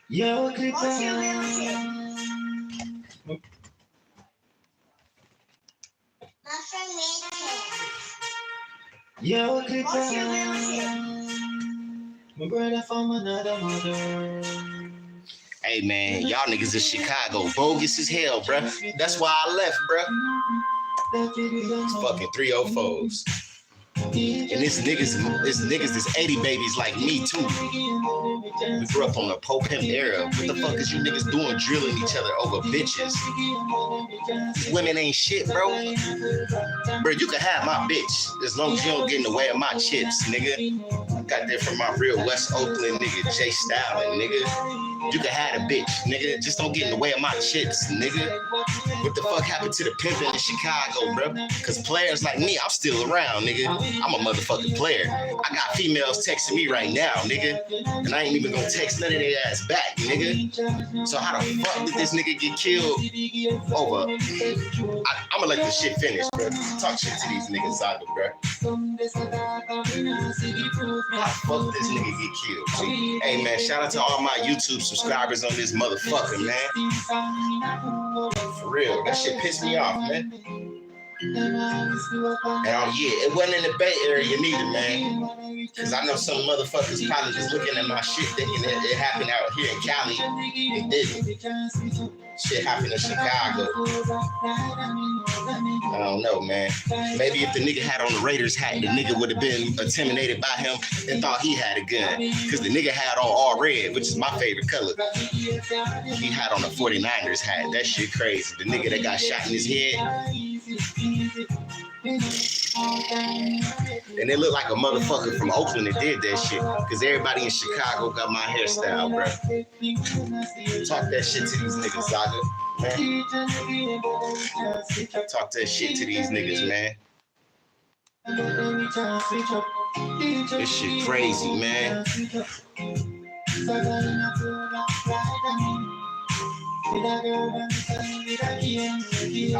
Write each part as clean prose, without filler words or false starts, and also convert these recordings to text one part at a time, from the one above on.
Yo, my brother from another mother. Hey man, y'all niggas in Chicago bogus as hell, bruh. That's why I left, bruh. It's fucking 304s. And this niggas is 80 babies like me too. We grew up on the Pope Pimp era. What the fuck is you niggas doing drilling each other over bitches? Women ain't shit, bro. Bro, you can have my bitch as long as you don't get in the way of my chips, nigga. Got that from my real West Oakland nigga, Jay Stalin, nigga. You can have a bitch, nigga. Just don't get in the way of my chips, nigga. What the fuck happened to the pimping in Chicago, bro? Cause players like me, I'm still around, nigga. I'm a motherfucking player. I got females texting me right now, nigga. And I ain't even gonna text none of their ass back, nigga. So how the fuck did this nigga get killed over? I'ma let this shit finish, bro. Talk shit to these niggas, Zaga, bro. How the fuck this nigga get killed? See? Hey man, shout out to all my YouTube subscribers on this motherfucker, man. For real, that shit pissed me off, man. And yeah, it wasn't in the Bay Area neither, man. Cause I know some motherfuckers probably just looking at my shit thinking that it happened out here in Cali. It didn't. Shit happened in Chicago. I don't know, man. Maybe if the nigga had on the Raiders hat, the nigga would have been intimidated by him and thought he had a gun. Cause the nigga had on all red, which is my favorite color. He had on a 49ers hat. That shit crazy. The nigga that got shot in his head. And it looked like a motherfucker from Oakland that did that shit. Cause everybody in Chicago got my hairstyle, bro. Talk that shit to these niggas, Zaga. Man. Talk that shit to these niggas, man. This shit crazy, man. I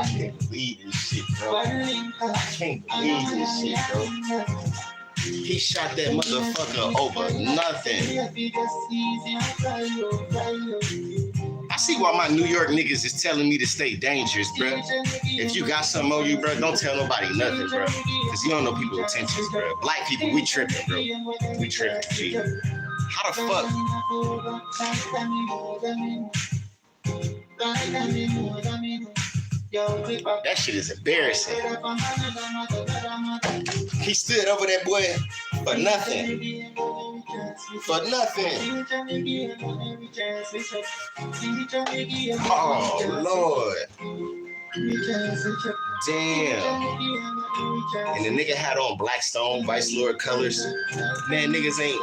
can't believe this shit, bro. I can't believe this shit, bro. He shot that motherfucker over nothing. I see why my New York niggas is telling me to stay dangerous, bro. If you got something on you, bro, don't tell nobody nothing, bro. Cause you don't know people's intentions, bro. Black people, we tripping, bro. We tripping, G. How the fuck? That shit is embarrassing. He stood over that boy for nothing. For nothing. Oh, Lord. Damn. And the nigga had on Blackstone, Vice Lord colors. Man, niggas ain't.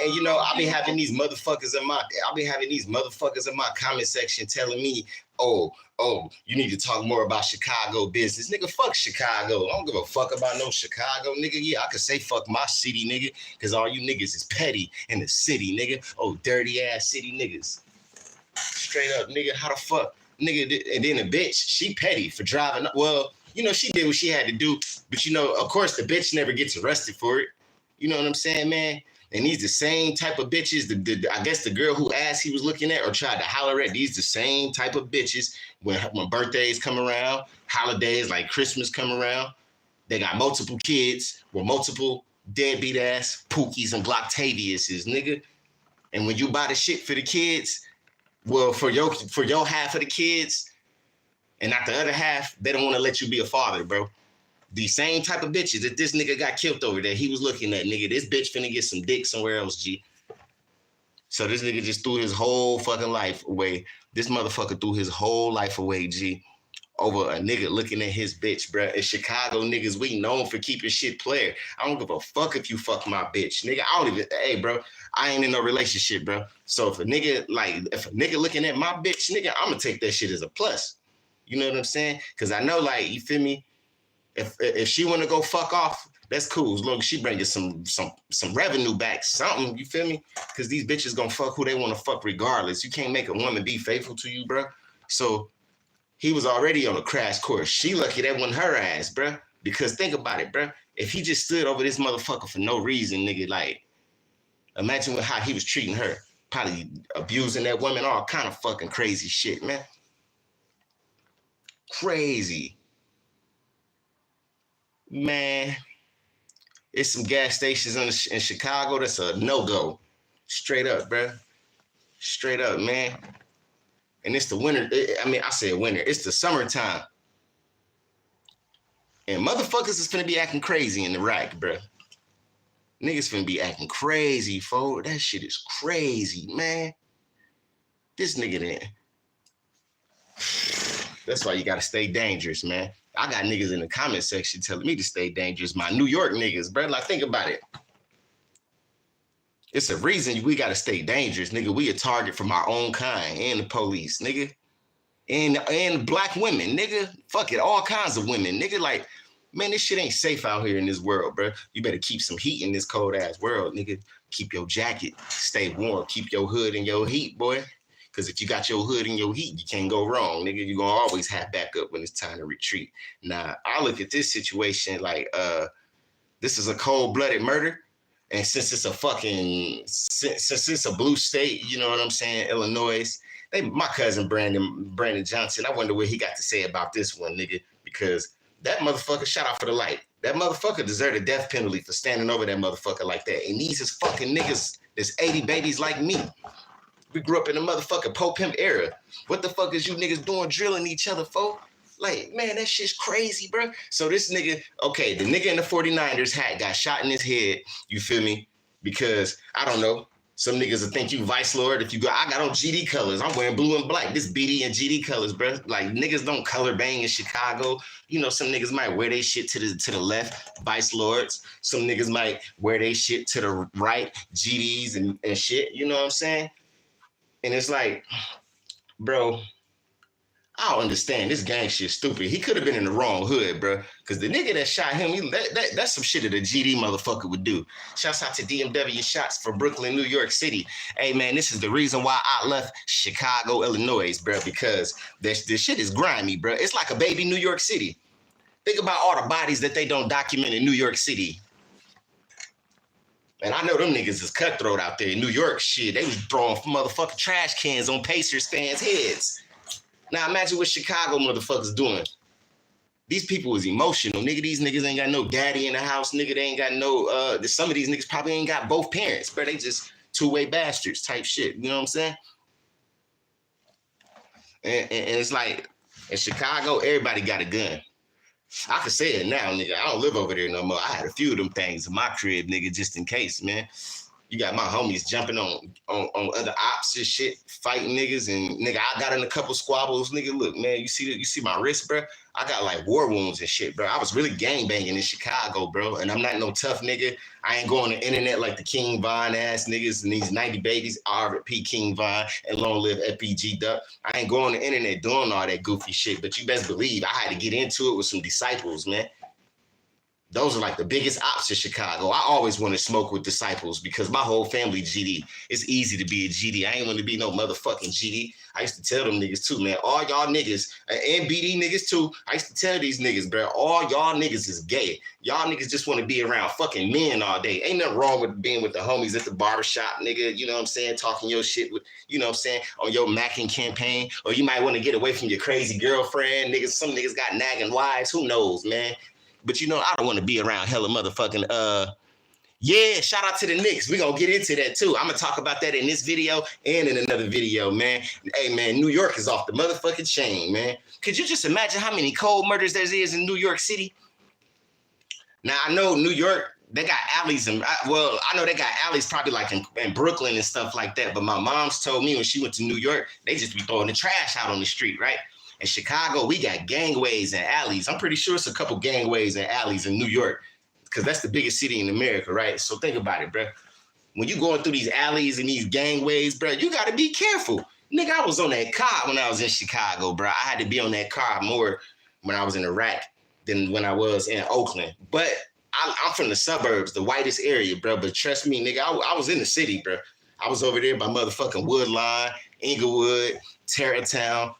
And you know, I be having these motherfuckers in my comment section telling me, oh, you need to talk more about Chicago business. Nigga, fuck Chicago. I don't give a fuck about no Chicago, nigga. Yeah, I could say fuck my city, nigga, because all you niggas is petty in the city, nigga. Oh, dirty ass city niggas. Straight up, nigga, how the fuck? Nigga, and then a bitch, she petty for driving. Well, you know, she did what she had to do, but you know, of course, the bitch never gets arrested for it. You know what I'm saying, man? And these the same type of bitches, I guess the girl who asked he was looking at or tried to holler at, these the same type of bitches when birthdays come around, holidays like Christmas come around, they got multiple kids with multiple deadbeat ass Pookies and Glocktaviuses, nigga. And when you buy the shit for the kids, well, for your half of the kids, and not the other half, they don't want to let you be a father, bro. The same type of bitches that this nigga got killed over there, he was looking at, nigga, this bitch finna get some dick somewhere else, G. So this nigga just threw his whole fucking life away. This motherfucker threw his whole life away, G, over a nigga looking at his bitch, bro. In Chicago, niggas, we known for keeping shit player. I don't give a fuck if you fuck my bitch, nigga. I don't even, hey, bro, I ain't in no relationship, bro. So if a nigga looking at my bitch, nigga, I'm gonna take that shit as a plus. You know what I'm saying? Because I know, like, you feel me? If she want to go fuck off, that's cool. As long as she bring us some revenue back, something, you feel me? Because these bitches gonna fuck who they want to fuck regardless. You can't make a woman be faithful to you, bro. So he was already on a crash course. She lucky that wasn't her ass, bro. Because think about it, bro. If he just stood over this motherfucker for no reason, nigga, like, Imagine how he was treating her. Probably abusing that woman, all kind of fucking crazy shit, man. Crazy. Man, it's some gas stations in Chicago that's a no-go. Straight up, bruh. Straight up, man. And it's the winter. I said winter. It's the summertime. And motherfuckers is finna be acting crazy in the rack, bruh. Niggas finna be acting crazy, folks. That shit is crazy, man. This nigga there. That's why you gotta stay dangerous, man. I got niggas in the comment section telling me to stay dangerous. My New York niggas, bro. Like, think about it. It's a reason we gotta stay dangerous, nigga. We a target from our own kind and the police, nigga. And black women, nigga. Fuck it, all kinds of women, nigga. Like, man, this shit ain't safe out here in this world, bro. You better keep some heat in this cold-ass world, nigga. Keep your jacket, stay warm. Keep your hood and your heat, boy. Because if you got your hood and your heat, you can't go wrong, nigga. You're going to always have backup when it's time to retreat. Now, I look at this situation like this is a cold-blooded murder. And since it's a blue state, you know what I'm saying, Illinois, my cousin Brandon Johnson, I wonder what he got to say about this one, nigga, because that motherfucker shot out for the light. That motherfucker deserved a death penalty for standing over that motherfucker like that. And these is fucking niggas, there's 80 babies like me. We grew up in the motherfucking po-pimp era. What the fuck is you niggas doing drilling each other for? Like, man, that shit's crazy, bro. So this nigga, okay, the nigga in the 49ers hat got shot in his head, you feel me? Because, I don't know, some niggas will think you vice lord if you go, I got on GD colors. I'm wearing blue and black. This BD and GD colors, bro. Like, niggas don't color bang in Chicago. You know, some niggas might wear they shit to the left, vice lords. Some niggas might wear they shit to the right, GDs and shit. You know what I'm saying? And it's like, bro, I don't understand. This gang shit stupid. He could have been in the wrong hood, bro. Because the nigga that shot him, that's some shit that a GD motherfucker would do. Shouts out to DMW Shots for Brooklyn, New York City. Hey, man, this is the reason why I left Chicago, Illinois, bro. Because this shit is grimy, bro. It's like a baby New York City. Think about all the bodies that they don't document in New York City. And I know them niggas is cutthroat out there in New York. Shit, they was throwing motherfucking trash cans on Pacers fans' heads. Now imagine what Chicago motherfuckers doing. These people is emotional, nigga. These niggas ain't got no daddy in the house, nigga. They ain't got no, some of these niggas probably ain't got both parents, but they just two-way bastards type shit. You know what I'm saying? And it's like, in Chicago, everybody got a gun. I can say it now, nigga. I don't live over there no more. I had a few of them things in my crib, nigga, just in case, man. You got my homies jumping on other ops and shit, fighting niggas, and nigga, I got in a couple squabbles. Nigga, look, man, you see my wrist, bro? I got like war wounds and shit, bro. I was really gangbanging in Chicago, bro, and I'm not no tough nigga. I ain't going to the internet like the King Von ass niggas and these 90 babies, RP King Von and long live FPG Duck. I ain't going to the internet doing all that goofy shit, but you best believe I had to get into it with some disciples, man. Those are like the biggest ops in Chicago. I always want to smoke with disciples because my whole family GD. It's easy to be a GD. I ain't want to be no motherfucking GD. I used to tell them niggas too, man. All y'all niggas, and BD niggas too. I used to tell these niggas, bro, all y'all niggas is gay. Y'all niggas just want to be around fucking men all day. Ain't nothing wrong with being with the homies at the barbershop, nigga. You know what I'm saying? Talking your shit with, you know what I'm saying, on your macking campaign. Or you might want to get away from your crazy girlfriend. Niggas, some niggas got nagging wives. Who knows, man? But you know, I don't want to be around hella motherfucking, yeah, shout out to the Knicks. We're going to get into that too. I'm going to talk about that in this video and in another video, man. Hey, man, New York is off the motherfucking chain, man. Could you just imagine how many cold murders there is in New York City? Now, I know New York, they got alleys, and well, I know they got alleys probably like in Brooklyn and stuff like that. But my mom's told me when she went to New York, they just be throwing the trash out on the street, right? In Chicago, we got gangways and alleys. I'm pretty sure it's a couple gangways and alleys in New York because that's the biggest city in America, right? So think about it, bro. When you going through these alleys and these gangways, bro, you got to be careful. Nigga, I was on that car when I was in Chicago, bro. I had to be on that car more when I was in Iraq than when I was in Oakland. But I'm from the suburbs, the whitest area, bro. But trust me, nigga, I was in the city, bro. I was over there by motherfucking Woodline, Inglewood, Tarrytown,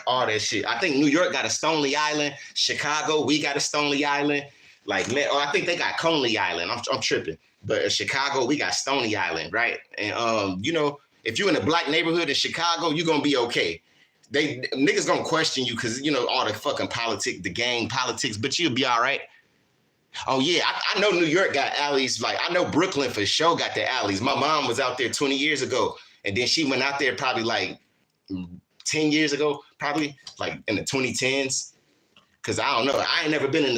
all that shit. I think New York got a Stoneleigh Island. Chicago, we got a Stoneleigh Island. Like, man, I think they got Coney Island. I'm tripping. But in Chicago, we got Stony Island, right? And you know, if you're in a black neighborhood in Chicago, you're gonna be okay. Niggas gonna question you because you know all the fucking politics, the gang politics, but you'll be all right. Oh yeah, I know New York got alleys. Like I know Brooklyn for sure got the alleys. My mom was out there 20 years ago, and then she went out there probably like 10 years ago, probably like in the 2010s. Cause I don't know. I ain't never been in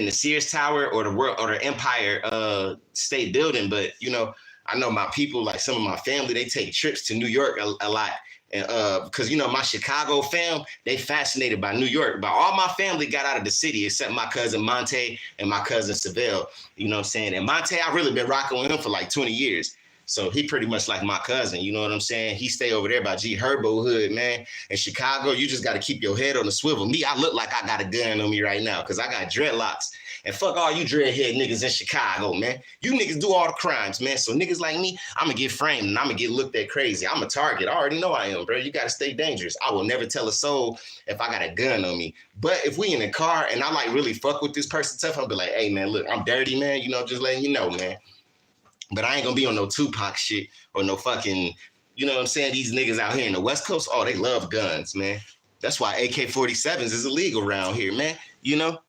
the Sears Tower or the Empire State Building, but you know, I know my people, like some of my family, they take trips to New York a lot. And because you know, my Chicago fam, they fascinated by New York. But all my family got out of the city except my cousin Monte and my cousin Seville. You know what I'm saying? And Monte, I really been rocking with him for like 20 years. So he pretty much like my cousin, you know what I'm saying? He stay over there by G Herbo Hood, man. In Chicago, you just got to keep your head on the swivel. Me, I look like I got a gun on me right now because I got dreadlocks. And fuck all you dreadhead niggas in Chicago, man. You niggas do all the crimes, man. So niggas like me, I'm going to get framed and I'm going to get looked at crazy. I'm a target. I already know I am, bro. You got to stay dangerous. I will never tell a soul if I got a gun on me. But if we in a car and I like really fuck with this person tough, I'll be like, hey, man, look, I'm dirty, man. You know, just letting you know, man. But I ain't gonna be on no Tupac shit or no fucking, you know what I'm saying? These niggas out here in the West Coast, oh, they love guns, man. That's why AK-47s is illegal around here, man. You know?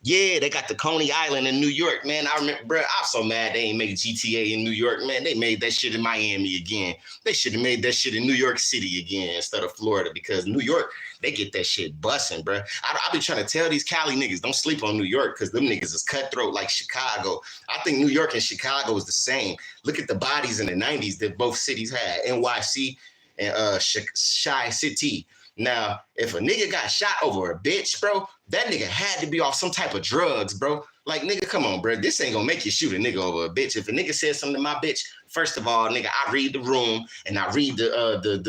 Yeah, they got the Coney Island in New York, man. I remember, bro, I'm so mad they ain't made GTA in New York, man. They made that shit in Miami again. They should have made that shit in New York City again instead of Florida because New York, they get that shit busting, bro. I be trying to tell these Cali niggas, don't sleep on New York because them niggas is cutthroat like Chicago. I think New York and Chicago is the same. Look at the bodies in the 90s that both cities had, NYC and Chi City. Now, if a nigga got shot over a bitch, bro, that nigga had to be off some type of drugs, bro. Like, nigga, come on, bro. This ain't gonna make you shoot a nigga over a bitch. If a nigga says something to my bitch, first of all, nigga, I read the room and I read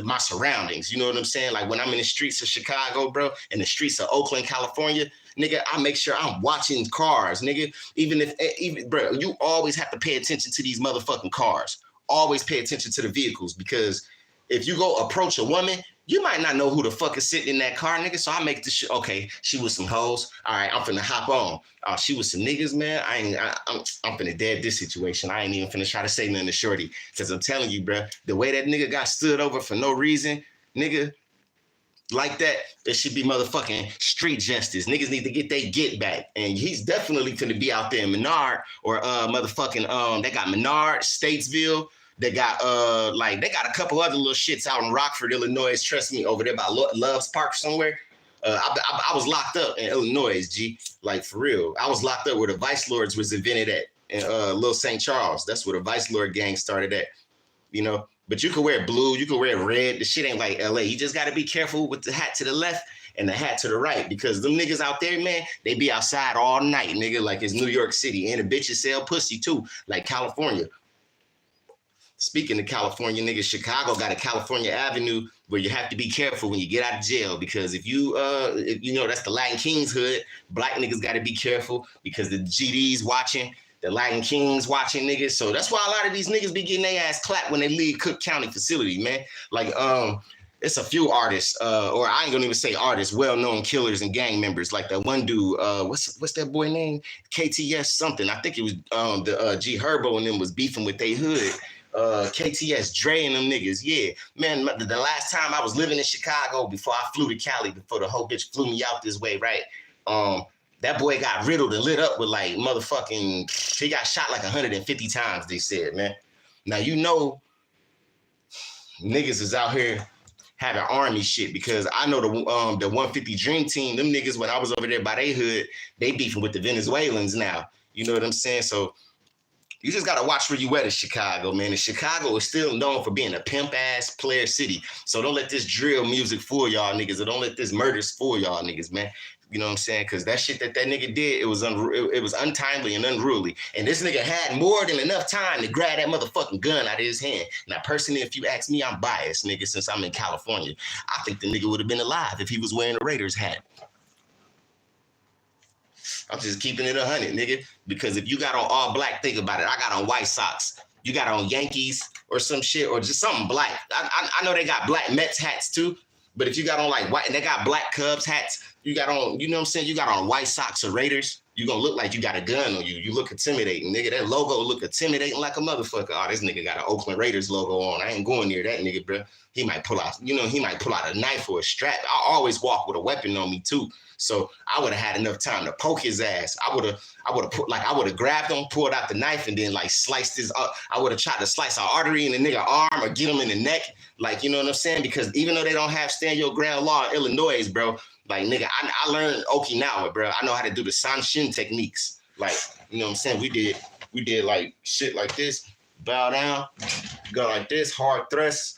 my surroundings. You know what I'm saying? Like when I'm in the streets of Chicago, bro, in the streets of Oakland, California, nigga, I make sure I'm watching cars, nigga. Even bro, you always have to pay attention to these motherfucking cars. Always pay attention to the vehicles because if you go approach a woman, you might not know who the fuck is sitting in that car, nigga. So I make the shit. Okay, she was some hoes. All right, I'm finna hop on. Oh, she was some niggas, man. I'm finna dead this situation. I ain't even finna try to say nothing to shorty. Cause I'm telling you, bro, the way that nigga got stood over for no reason, nigga, like that, it should be motherfucking street justice. Niggas need to get their get back. And he's definitely finna be out there in Menard or motherfucking, they got Menard, Statesville. They got they got a couple other little shits out in Rockford, Illinois. Trust me, over there by Love's Park somewhere. I was locked up in Illinois, G. Like for real, I was locked up where the Vice Lords was invented at in Little St. Charles. That's where the Vice Lord gang started at. You know, but you can wear blue, you can wear red. The shit ain't like LA. You just got to be careful with the hat to the left and the hat to the right because them niggas out there, man, they be outside all night, nigga. Like it's New York City, and the bitches sell pussy too, like California. Speaking of California, niggas, Chicago got a California Avenue where you have to be careful when you get out of jail because if you know, that's the Latin Kings hood. Black niggas got to be careful because the GDs watching, the Latin Kings watching niggas. So that's why a lot of these niggas be getting their ass clapped when they leave Cook County facility, man. Like, it's a few artists, or I ain't gonna even say artists, well-known killers and gang members. Like that one dude, what's that boy name? KTS something. I think it was the G Herbo and them was beefing with they hood. KTS, Dre and them niggas, yeah. Man, the last time I was living in Chicago before I flew to Cali, before the whole bitch flew me out this way, right? That boy got riddled and lit up with like motherfucking, he got shot like 150 times, they said, man. Now, you know, niggas is out here having army shit because I know the 150 Dream Team, them niggas, when I was over there by they hood, they beefing with the Venezuelans now. You know what I'm saying? So you just got to watch where you at in Chicago, man. And Chicago is still known for being a pimp-ass player city. So don't let this drill music fool y'all niggas, or don't let this murders fool y'all niggas, man. You know what I'm saying? Because that shit that nigga did, it was untimely and unruly. And this nigga had more than enough time to grab that motherfucking gun out of his hand. Now, personally, if you ask me, I'm biased, nigga, since I'm in California. I think the nigga would have been alive if he was wearing a Raiders hat. I'm just keeping it 100, nigga. Because if you got on all black, think about it. I got on White Sox. You got on Yankees or some shit, or just something black. I know they got black Mets hats too, but if you got on like white, and they got black Cubs hats, you got on, you know what I'm saying? You got on White Sox or Raiders. You gonna look like you got a gun on you. You look intimidating, nigga. That logo look intimidating like a motherfucker. Oh, this nigga got an Oakland Raiders logo on. I ain't going near that nigga, bro. He might pull out, he might pull out a knife or a strap. I always walk with a weapon on me too. So I would have had enough time to poke his ass. I would have grabbed him, pulled out the knife, and then like sliced his I would have tried to slice an artery in the nigga arm or get him in the neck. Like, you know what I'm saying? Because even though they don't have stand your ground law in Illinois, bro, like nigga, I learned Okinawa, bro. I know how to do the Sanshin techniques. Like, you know what I'm saying? We did like shit like this, bow down, go like this, hard thrust.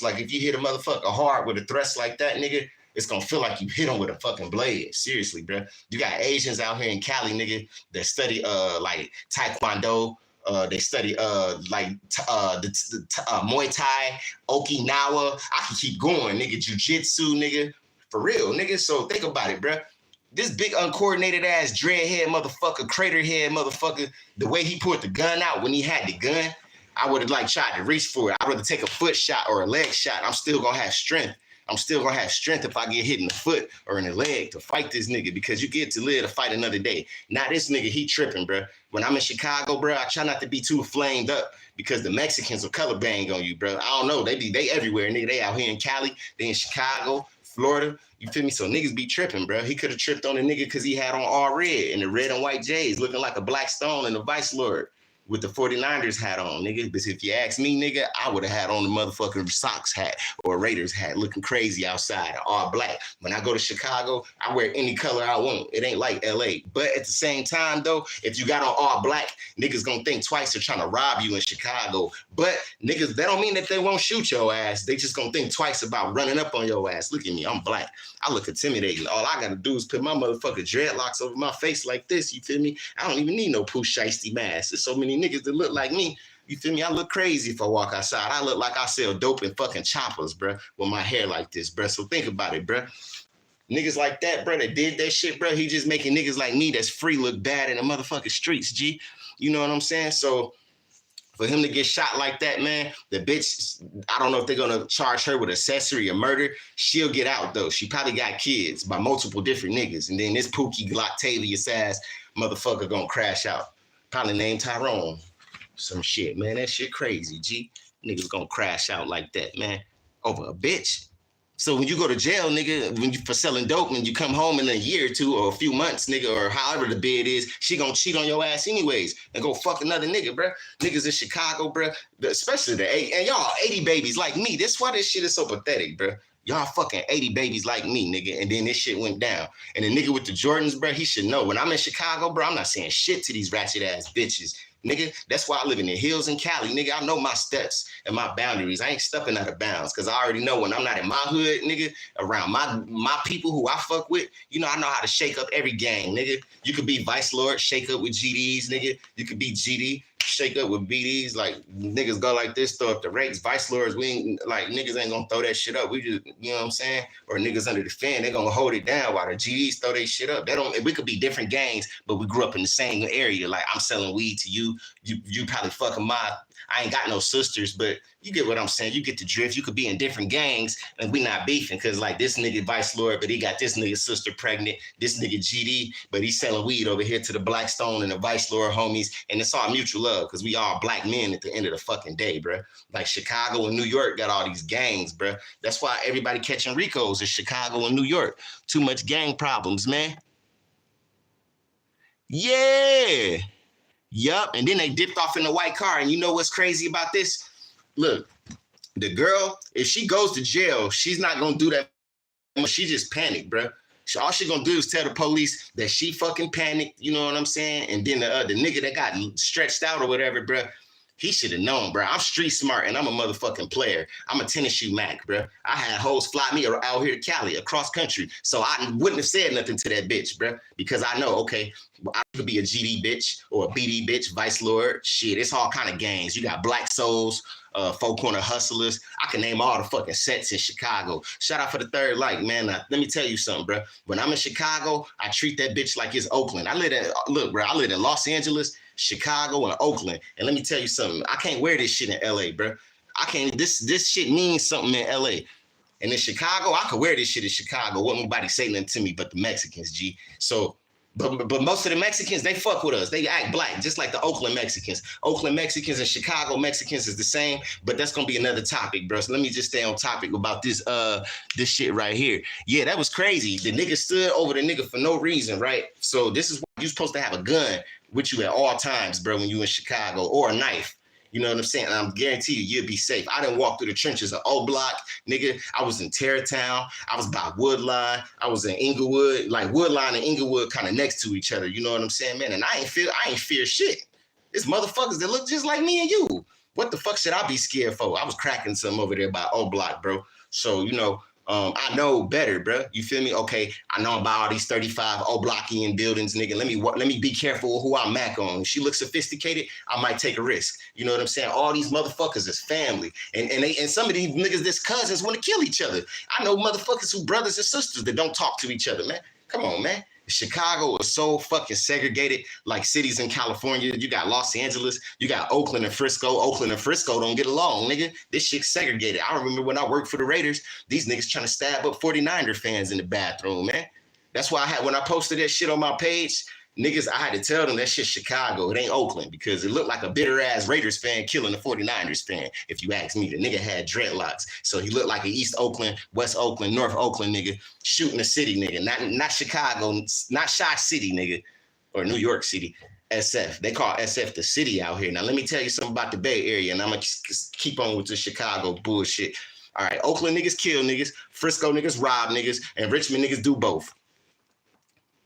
Like if you hit a motherfucker hard with a thrust like that, nigga, it's gonna feel like you hit them with a fucking blade. Seriously, bro. You got Asians out here in Cali, nigga, that study like Taekwondo. They study Muay Thai, Okinawa. I can keep going, nigga. Jiu-jitsu, nigga. For real, nigga. So think about it, bro. This big uncoordinated ass dreadhead motherfucker, crater head motherfucker, the way he pulled the gun out when he had the gun, I would have like tried to reach for it. I'd rather take a foot shot or a leg shot. I'm still gonna have strength. I'm still gonna have strength if I get hit in the foot or in the leg to fight this nigga, because you get to live to fight another day. Now this nigga, he tripping, bro. When I'm in Chicago, bro, I try not to be too flamed up because the Mexicans will color bang on you, bro. I don't know, they everywhere, nigga. They out here in Cali, they in Chicago, Florida. You feel me? So niggas be tripping, bro. He could have tripped on a nigga because he had on all red and the red and white J's, looking like a Black Stone and a Vice Lord with the 49ers hat on, nigga. But if you ask me, nigga, I would have had on the motherfucking Sox hat or a Raiders hat, looking crazy outside, all black. When I go to Chicago, I wear any color I want. It ain't like LA. But at the same time, though, if you got on all black, niggas gonna think twice they're trying to rob you in Chicago. But niggas, that don't mean that they won't shoot your ass. They just gonna think twice about running up on your ass. Look at me, I'm black. I look intimidating. All I gotta do is put my motherfucking dreadlocks over my face like this, you feel me? I don't even need no Pooh Shiesty mask. There's so many niggas that look like me. You feel me? I look crazy if I walk outside. I look like I sell dope and fucking choppers, bro, with my hair like this, bro. So think about it, bro. Niggas like that, bro, that did that shit, bro, he just making niggas like me that's free look bad in the motherfucking streets, G. You know what I'm saying? So for him to get shot like that, man, the bitch, I don't know if they're gonna charge her with accessory or murder. She'll get out though. She probably got kids by multiple different niggas. And then this Pookie Gloctavius ass motherfucker gonna crash out. Probably named Tyrone. Some shit, man. That shit crazy, G. Niggas gonna crash out like that, man. Over a bitch. So when you go to jail, nigga, when you for selling dope, and you come home in a year or two or a few months, nigga, or however the bid is, she gonna cheat on your ass anyways and go fuck another nigga, bro. Niggas in Chicago, bro, especially and y'all 80 babies like me. That's why this shit is so pathetic, bro. Y'all fucking 80 babies like me, nigga, and then this shit went down. And the nigga with the Jordans, bro, he should know. When I'm in Chicago, bro, I'm not saying shit to these ratchet ass bitches. Nigga, that's why I live in the hills in Cali. Nigga, I know my steps and my boundaries. I ain't stepping out of bounds because I already know when I'm not in my hood, nigga, around my people who I fuck with, you know, I know how to shake up every gang, nigga. You could be Vice Lord, shake up with GDs, nigga. You could be GD, shake up with BDs. Like, niggas go like this, throw up the rakes. Vice Lords, we ain't, like, niggas ain't gonna throw that shit up. We just, you know what I'm saying? Or niggas under the fan, they gonna hold it down while the GDs throw their shit up. We could be different gangs, but we grew up in the same area. Like, I'm selling weed to you. You probably fucking I ain't got no sisters, but you get what I'm saying. You get the drift. You could be in different gangs and we not beefing because like this nigga Vice Lord, but he got this nigga sister pregnant, this nigga GD, but he's selling weed over here to the Blackstone and the Vice Lord homies. And it's all mutual love because we all black men at the end of the fucking day, bro. Like Chicago and New York got all these gangs, bro. That's why everybody catching Ricos is Chicago and New York. Too much gang problems, man. Yeah. Yup, and then they dipped off in the white car. And you know what's crazy about this? Look, the girl, if she goes to jail, she's not gonna do that. She just panicked, bro. All she gonna do is tell the police that she fucking panicked. You know what I'm saying? And then the nigga that got stretched out or whatever, bro, he should have known, bro. I'm street smart and I'm a motherfucking player. I'm a tennis shoe Mac, bro. I had hoes fly me out here to Cali, across country. So I wouldn't have said nothing to that bitch, bro, because I know, okay, I could be a GD bitch or a BD bitch, Vice Lord. Shit, it's all kind of gangs. You got Black Souls, Four Corner Hustlers. I can name all the fucking sets in Chicago. Shout out for the third like, man. Let me tell you something, bro. When I'm in Chicago, I treat that bitch like it's Oakland. I live in Los Angeles, Chicago, and Oakland. And let me tell you something. I can't wear this shit in LA, bro. I can't. This shit means something in LA. And in Chicago, I could wear this shit in Chicago. Wouldn't nobody say nothing to me but the Mexicans, G. So But most of the Mexicans, they fuck with us. They act black, just like the Oakland Mexicans. Oakland Mexicans and Chicago Mexicans is the same, but that's gonna be another topic, bro. So let me just stay on topic about this shit right here. Yeah, that was crazy. The nigga stood over the nigga for no reason, right? So this is why you're supposed to have a gun with you at all times, bro, when you in Chicago, or a knife. You know what I'm saying? And I'm guarantee you'll be safe. I didn't walk through the trenches of O Block, nigga. I was in Tarrytown. I was by Woodline. I was in Inglewood. Like Woodline and Inglewood kind of next to each other. You know what I'm saying, man? And I ain't fear shit. It's motherfuckers that look just like me and you. What the fuck should I be scared for? I was cracking some over there by O Block, bro. So, you know, I know better, bro. You feel me? Okay, I know about all these 35 O-Blockian buildings, nigga. Let me be careful who I mac on. If she looks sophisticated, I might take a risk. You know what I'm saying? All these motherfuckers is family. And some of these niggas, this cousins, want to kill each other. I know motherfuckers who brothers and sisters that don't talk to each other, man. Come on, man. Chicago is so fucking segregated, like cities in California. You got Los Angeles, you got Oakland and Frisco. Oakland and Frisco don't get along, nigga. This shit's segregated. I remember when I worked for the Raiders, these niggas trying to stab up 49er fans in the bathroom, man. That's why when I posted that shit on my page, niggas, I had to tell them that shit's Chicago. It ain't Oakland, because it looked like a bitter-ass Raiders fan killing a 49ers fan, if you ask me. The nigga had dreadlocks, so he looked like an East Oakland, West Oakland, North Oakland nigga shooting a city nigga, not Chicago, not Shy City nigga, or New York City, SF. They call SF the city out here. Now, let me tell you something about the Bay Area, and I'm going to keep on with the Chicago bullshit. All right, Oakland niggas kill niggas, Frisco niggas rob niggas, and Richmond niggas do both.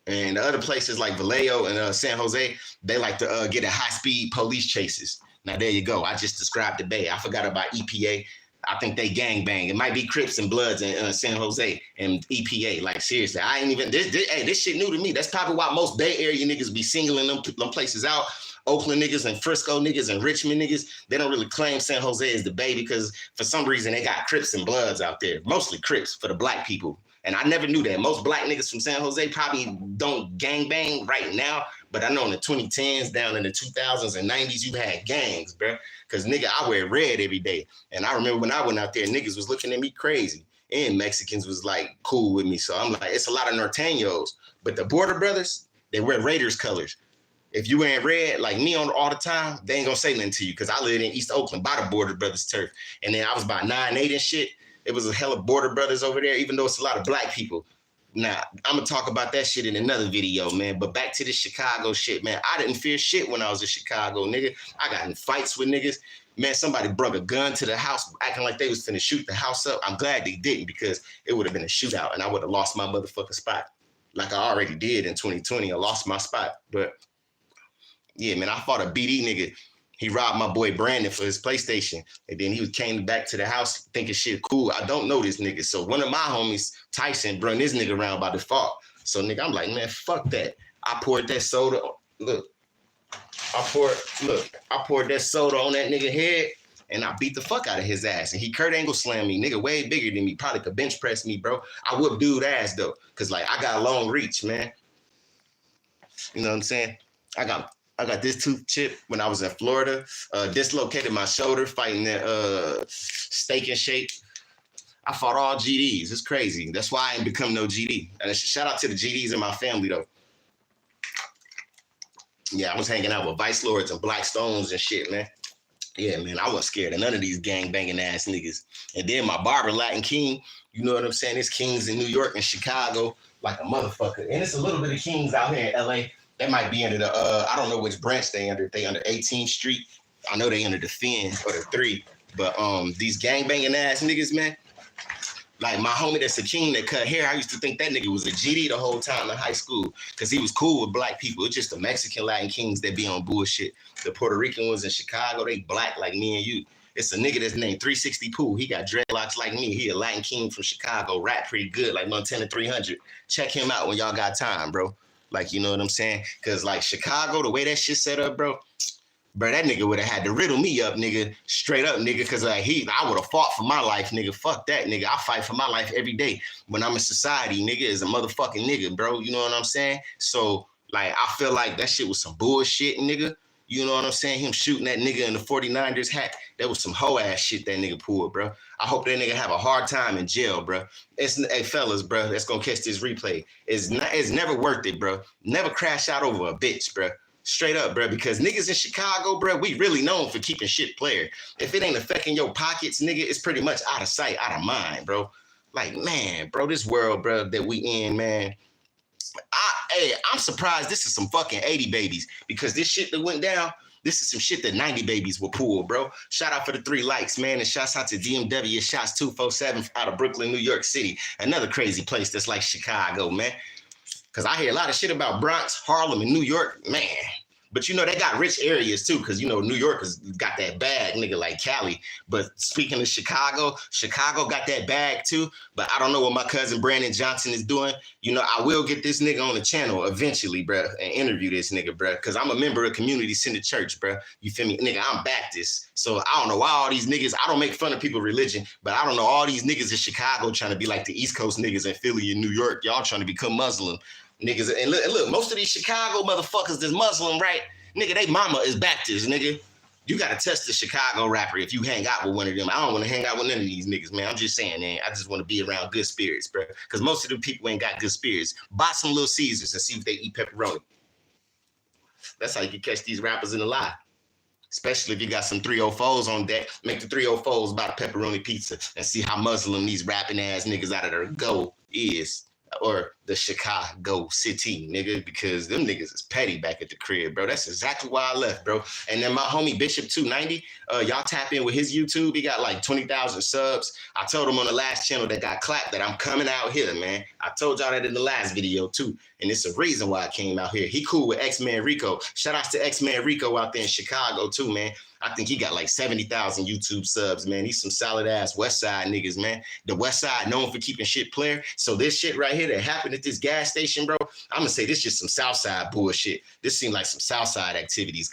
And the other places like Vallejo and San Jose, they like to get in high-speed police chases. Now, there you go. I just described the Bay. I forgot about EPA. I think they gangbang. It might be Crips and Bloods in San Jose and EPA. Like, seriously, I ain't even, this shit new to me. That's probably why most Bay Area niggas be singling them places out. Oakland niggas and Frisco niggas and Richmond niggas, they don't really claim San Jose as the Bay because for some reason they got Crips and Bloods out there. Mostly Crips for the black people. And I never knew that. Most black niggas from San Jose probably don't gangbang right now, but I know in the 2010s, down in the 2000s and 90s, you had gangs, bro. Because, nigga, I wear red every day. And I remember when I went out there, niggas was looking at me crazy. And Mexicans was, like, cool with me. So I'm like, it's a lot of Norteños. But the Border Brothers, they wear Raiders colors. If you wearing red, like me on all the time, they ain't going to say nothing to you because I lived in East Oakland by the Border Brothers turf. And then I was about 9'8" and shit. It was a hell of Border Brothers over there, even though it's a lot of black people. Now, I'm going to talk about that shit in another video, man. But back to this Chicago shit, man. I didn't fear shit when I was in Chicago, nigga. I got in fights with niggas. Man, somebody brought a gun to the house acting like they was finna shoot the house up. I'm glad they didn't because it would have been a shootout and I would have lost my motherfucking spot. Like I already did in 2020. I lost my spot. But, yeah, man, I fought a BD nigga. He robbed my boy Brandon for his PlayStation. And then he came back to the house thinking shit cool. I don't know this nigga. So one of my homies, Tyson, brung this nigga around by default. So nigga, I'm like, man, fuck that. I poured that soda. Look, I poured that soda on that nigga head and I beat the fuck out of his ass. And he Kurt Angle slammed me, nigga, way bigger than me. Probably could bench press me, bro. I whooped dude ass though. Cause like I got a long reach, man. You know what I'm saying? I got this tooth chip when I was in Florida, dislocated my shoulder fighting that Steak and Shake. I fought all GDs. It's crazy. That's why I ain't become no GD. And shout out to the GDs in my family, though. Yeah, I was hanging out with Vice Lords and Black Stones and shit, man. Yeah, man, I wasn't scared of none of these gang-banging ass niggas. And then my barber, Latin King, you know what I'm saying? There's kings in New York and Chicago like a motherfucker. And it's a little bit of kings out here in L.A. They might be under the, I don't know which branch they under. They under 18th Street. I know they under the Finn or the 3. But these gangbanging ass niggas, man. Like my homie that's a king that cut hair, I used to think that nigga was a GD the whole time in high school because he was cool with black people. It's just the Mexican Latin kings that be on bullshit. The Puerto Rican ones in Chicago, they black like me and you. It's a nigga that's named 360 Pooh. He got dreadlocks like me. He a Latin king from Chicago, rap pretty good like Montana 300. Check him out when y'all got time, bro. Like, you know what I'm saying? Because, like, Chicago, the way that shit set up, bro, that nigga would have had to riddle me up, nigga, straight up, nigga, because I would have fought for my life, nigga. Fuck that, nigga. I fight for my life every day. When I'm in society, nigga, is a motherfucking nigga, bro. You know what I'm saying? So, like, I feel like that shit was some bullshit, nigga. You know what I'm saying? Him shooting that nigga in the 49ers hat. That was some hoe ass shit that nigga pulled, bro. I hope that nigga have a hard time in jail, bro. Hey fellas, bro, that's gonna catch this replay. It's never worth it, bro. Never crash out over a bitch, bro. Straight up, bro, because niggas in Chicago, bro, we really known for keeping shit player. If it ain't affecting your pockets, nigga, it's pretty much out of sight, out of mind, bro. Like, man, bro, this world, bro, that we in, man. I'm surprised this is some fucking 80 babies, because this shit that went down, this is some shit that 90 babies will pull, bro. Shout out for the 3 likes, man, and shouts out to DMW Shots 247 out of Brooklyn, New York City. Another crazy place that's like Chicago, man. Because I hear a lot of shit about Bronx, Harlem, and New York, man. But, you know, they got rich areas, too, because, you know, New York has got that bag, nigga, like Cali. But speaking of Chicago, Chicago got that bag, too. But I don't know what my cousin Brandon Johnson is doing. You know, I will get this nigga on the channel eventually, bro, and interview this nigga, bro, because I'm a member of Community Center Church, bro. You feel me? Nigga, I'm Baptist. So I don't know why all these niggas, I don't make fun of people's religion, but I don't know all these niggas in Chicago trying to be like the East Coast niggas in Philly and New York. Y'all trying to become Muslim. Niggas, and look, most of these Chicago motherfuckers that's Muslim, right? Nigga, they mama is Baptist, nigga. You gotta test the Chicago rapper if you hang out with one of them. I don't want to hang out with none of these niggas, man. I'm just saying, man. I just want to be around good spirits, bro. Because most of them people ain't got good spirits. Buy some Little Caesars and see if they eat pepperoni. That's how you can catch these rappers in the lie. Especially if you got some 304s on deck. Make the 304s buy the pepperoni pizza and see how Muslim these rapping ass niggas out of their go is. Or the Chicago city, nigga, because them niggas is petty back at the crib, bro. That's exactly why I left, bro. And then my homie Bishop 290, y'all tap in with his YouTube. He got like 20,000 subs. I told him on the last channel that got clapped that I'm coming out here, man. I told y'all that in the last video too. And it's a reason why I came out here. He cool with X-Man Rico. Shout outs to X-Man Rico out there in Chicago too, man. I think he got like 70,000 YouTube subs, man. He's some solid ass West Side niggas, man. The West Side known for keeping shit player. So this shit right here that happened at this gas station, bro, I'm gonna say this just some South Side bullshit. This seemed like some South Side activities,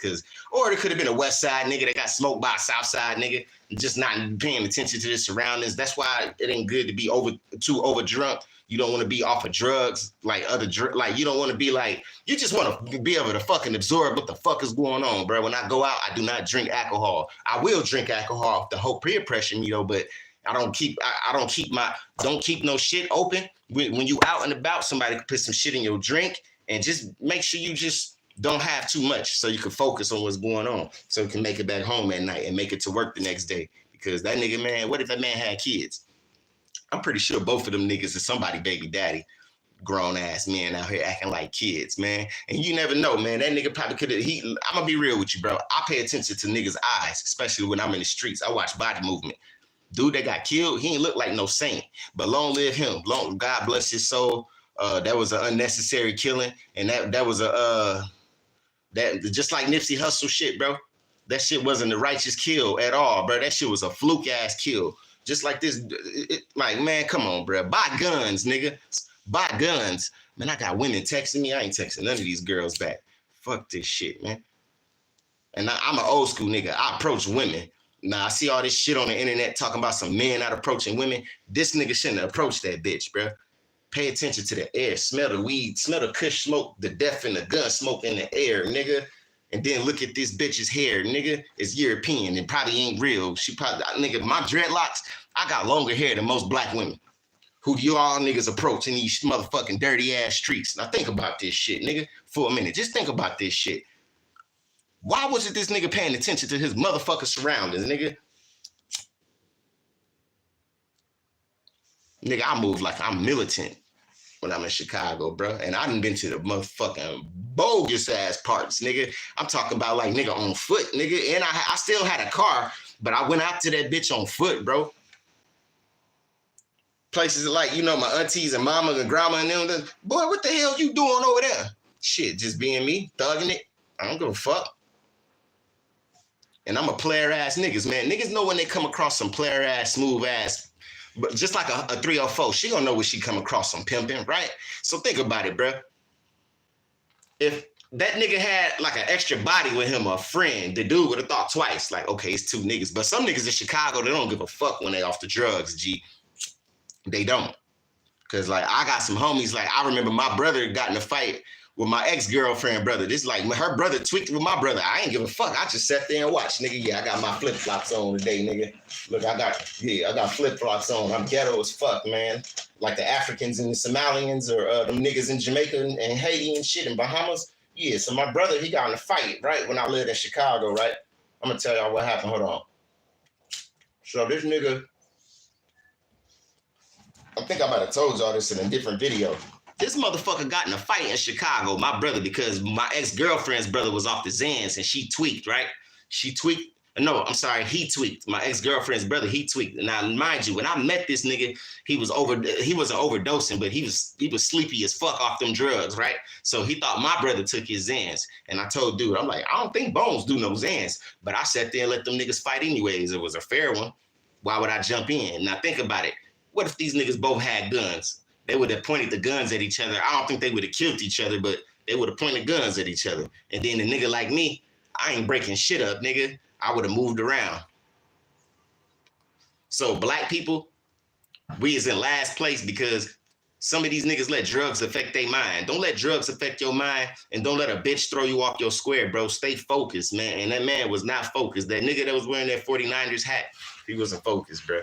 or it could have been a West Side nigga that got smoked by a South Side nigga, just not paying attention to the surroundings. That's why it ain't good to be too over drunk. You don't want to be off of drugs, like you don't want to be like, you just want to be able to fucking absorb what the fuck is going on, bro. When I go out, I do not drink alcohol. I will drink alcohol if the whole peer pressure me though, but don't keep no shit open. When you out and about, somebody can put some shit in your drink, and just make sure you just don't have too much so you can focus on what's going on, so you can make it back home at night and make it to work the next day. Because that nigga, man, what if that man had kids? I'm pretty sure both of them niggas is somebody baby daddy. Grown ass men out here acting like kids, man. And you never know, man. That nigga probably could have, I'm gonna be real with you, bro. I pay attention to niggas' eyes, especially when I'm in the streets. I watch body movement. Dude that got killed, he ain't look like no saint. But long live him. God bless his soul. That was an unnecessary killing. And that was just like Nipsey Hussle shit, bro. That shit wasn't a righteous kill at all, bro. That shit was a fluke ass kill. Just like this, like, man, come on, bro. Buy guns, nigga. Buy guns. Man, I got women texting me. I ain't texting none of these girls back. Fuck this shit, man. And I'm an old school nigga. I approach women. Now, I see all this shit on the internet talking about some men not approaching women. This nigga shouldn't approach that bitch, bro. Pay attention to the air. Smell the weed. Smell the kush smoke, the death and the gun smoke in the air, nigga. And then look at this bitch's hair, nigga. It's European and probably ain't real. She probably, nigga, my dreadlocks, I got longer hair than most black women who you all niggas approach in these motherfucking dirty ass streets. Now think about this shit, nigga, for a minute. Just think about this shit. Why wasn't this nigga paying attention to his motherfucking surroundings, nigga? Nigga, I move like I'm militant when I'm in Chicago, bro. And I done been to the motherfucking bogus ass parts, nigga. I'm talking about like nigga on foot, nigga. And I still had a car, but I went out to that bitch on foot, bro. Places like, you know, my aunties and mama and grandma and them. Boy, what the hell you doing over there? Shit, just being me, thugging it. I don't give a fuck. And I'm a player ass niggas, man. Niggas know when they come across some player ass, smooth ass. But just like a 304, she gonna know when she come across some pimping, right? So think about it, bro. If that nigga had like an extra body with him, a friend, the dude would have thought twice. Like, okay, it's two niggas. But some niggas in Chicago, they don't give a fuck when they off the drugs, G. They don't. Cause like I got some homies, like I remember my brother got in a fight with my ex-girlfriend brother. This like her brother tweaked with my brother. I ain't give a fuck. I just sat there and watched, nigga. Yeah, I got my flip-flops on today, nigga. Look, I got flip-flops on. I'm ghetto as fuck, man. Like the Africans and the Somalians or them niggas in Jamaica and Haiti and shit and Bahamas. Yeah, so my brother, he got in a fight, right, when I lived in Chicago, right? I'm gonna tell y'all what happened. Hold on. So this nigga, I think I might have told y'all this in a different video. This motherfucker got in a fight in Chicago, my brother, because my ex-girlfriend's brother was off the Xans and she tweaked, right? He tweaked. My ex-girlfriend's brother, he tweaked. Now, mind you, when I met this nigga, he wasn't overdosing, but he was sleepy as fuck off them drugs, right? So he thought my brother took his Xans. And I told dude, I'm like, I don't think Bones do no Xans. But I sat there and let them niggas fight anyways. It was a fair one. Why would I jump in? Now think about it. What if these niggas both had guns? They would have pointed the guns at each other. I don't think they would have killed each other, but they would have pointed guns at each other. And then a nigga like me, I ain't breaking shit up, nigga. I would have moved around. So black people, we is in last place because some of these niggas let drugs affect their mind. Don't let drugs affect your mind, and don't let a bitch throw you off your square, bro. Stay focused, man. And that man was not focused. That nigga that was wearing that 49ers hat, he wasn't focused, bro.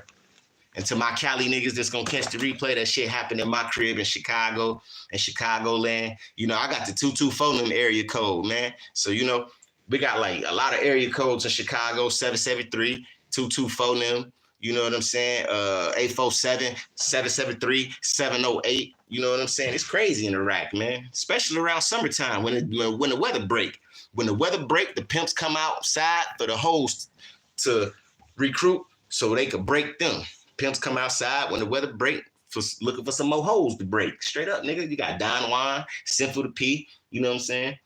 And to my Cali niggas that's gonna catch the replay, that shit happened in my crib in Chicago, in Chicagoland. You know, I got the 224 area code, man. So, you know, we got like a lot of area codes in Chicago, 773, 224 you know what I'm saying? 847, 773, 708, you know what I'm saying? It's crazy in Iraq, man, especially around summertime when the weather break. When the weather break, the pimps come outside for the hoes to recruit so they could break them. Pimps come outside when the weather break for looking for some more hoes to break. Straight up, nigga. You got Don Juan, Smfh, you know what I'm saying?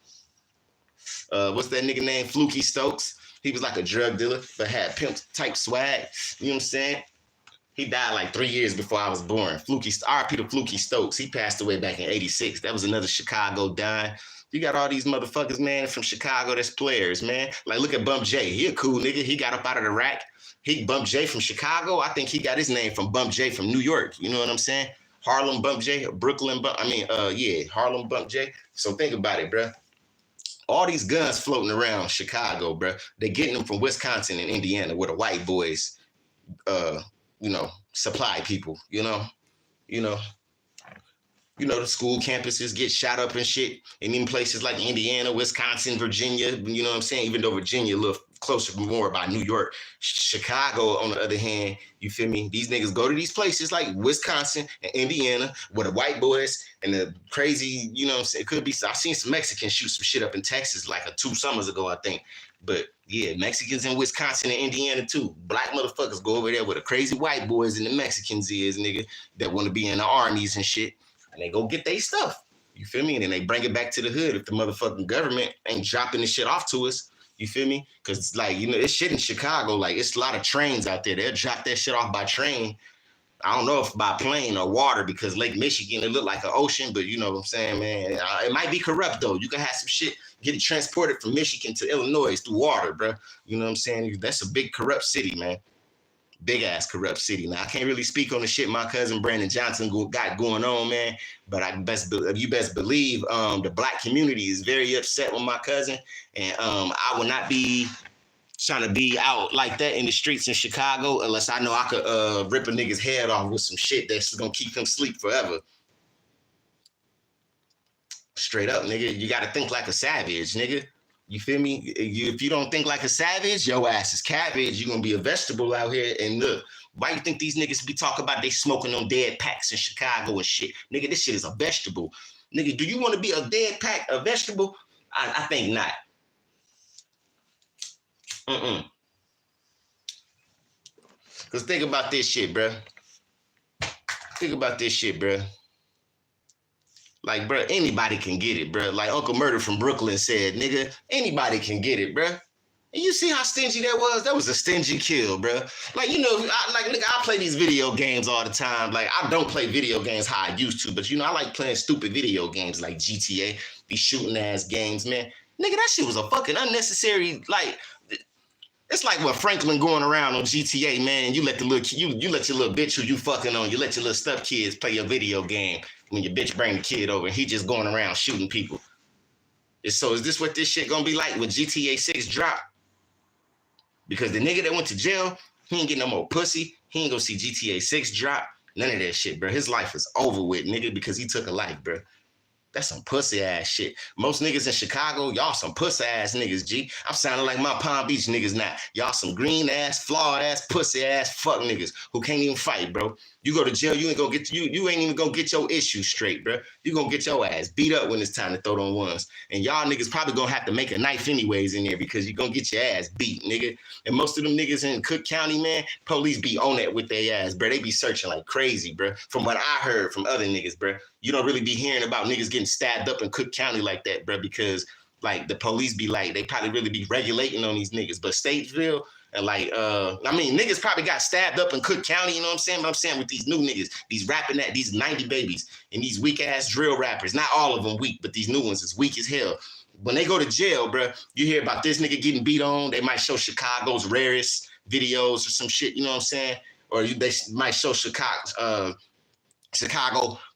What's that nigga name? Fluky Stokes. He was like a drug dealer, but had pimp type swag. You know what I'm saying? He died like 3 years before I was born. R.I.P. to Fluky Stokes. He passed away back in '86. That was another Chicago dime. You got all these motherfuckers, man, from Chicago that's players, man. Like, look at Bump J. He a cool nigga. He got up out of the rack. Bump J from Chicago. I think he got his name from Bump J from New York. You know what I'm saying? Harlem Bump J, Brooklyn Bump. Harlem Bump J. So think about it, bruh. All these guns floating around Chicago, bruh. They getting them from Wisconsin and Indiana, where the white boys, supply people. You know, the school campuses get shot up and shit. And in places like Indiana, Wisconsin, Virginia, you know what I'm saying? Even though Virginia a little closer more by New York, Chicago, on the other hand, you feel me? These niggas go to these places like Wisconsin and Indiana where the white boys and the crazy, you know what I'm saying? It could be, I've seen some Mexicans shoot some shit up in Texas like 2 summers ago, I think. But yeah, Mexicans in Wisconsin and Indiana too. Black motherfuckers go over there where the crazy white boys and the Mexicans is, nigga, that want to be in the armies and shit. And they go get their stuff. You feel me? And then they bring it back to the hood if the motherfucking government ain't dropping this shit off to us. You feel me? Because, like, you know, it's shit in Chicago. Like, it's a lot of trains out there. They'll drop that shit off by train. I don't know if by plane or water, because Lake Michigan, it look like an ocean, but you know what I'm saying, man? It might be corrupt, though. You can have some shit, get it transported from Michigan to Illinois through water, bro. You know what I'm saying? That's a big corrupt city, man. Big ass corrupt city. Now I can't really speak on the shit my cousin Brandon Johnson got going on, man. But you best believe the black community is very upset with my cousin, and I will not be trying to be out like that in the streets in Chicago unless I know I could rip a nigga's head off with some shit that's gonna keep him asleep forever. Straight up, nigga. You gotta think like a savage, nigga. You feel me? If you don't think like a savage, your ass is cabbage. You're gonna be a vegetable out here. And look, why you think these niggas be talking about they smoking on dead packs in Chicago and shit? Nigga, this shit is a vegetable. Nigga, do you want to be a dead pack, a vegetable? I think not. Cause think about this shit, bruh. Think about this shit, bruh. Like, bruh, anybody can get it, bruh. Like Uncle Murder from Brooklyn said, nigga, anybody can get it, bruh. And you see how stingy that was? That was a stingy kill, bruh. Like, you know, nigga, I play these video games all the time. Like, I don't play video games how I used to, but, you know, I like playing stupid video games like GTA, these shooting-ass games, man. Nigga, that shit was a fucking unnecessary, like, it's like what Franklin going around on GTA, man. You let the little you let your little bitch who you fucking on, you let your little stuff kids play your video game when your bitch bring the kid over and he just going around shooting people. So is this what this shit gonna be like when GTA 6 drop? Because the nigga that went to jail, he ain't getting no more pussy. He ain't gonna see GTA 6 drop. None of that shit, bro. His life is over with, nigga, because he took a life, bro. That's some pussy ass shit. Most niggas in Chicago, y'all some pussy ass niggas, G. I'm sounding like my Palm Beach niggas now. Y'all some green ass, flawed ass, pussy ass fuck niggas who can't even fight, bro. You go to jail, you ain't gonna get you ain't even gonna get your issues straight, bro. You gonna get your ass beat up when it's time to throw them ones. And y'all niggas probably gonna have to make a knife anyways in there because you gonna get your ass beat, nigga. And most of them niggas in Cook County, man, police be on that with their ass, bro. They be searching like crazy, bro. From what I heard from other niggas, bro. You don't really be hearing about niggas getting stabbed up in Cook County like that, bro, because like the police be like, they probably really be regulating on these niggas. But Statesville and like, I mean, niggas probably got stabbed up in Cook County, you know what I'm saying? But I'm saying with these new niggas, these rapping that, these 90 babies and these weak ass drill rappers, not all of them weak, but these new ones is weak as hell. When they go to jail, bro, you hear about this nigga getting beat on. They might show Chicago's rarest videos or some shit, you know what I'm saying? Or they might show Chicago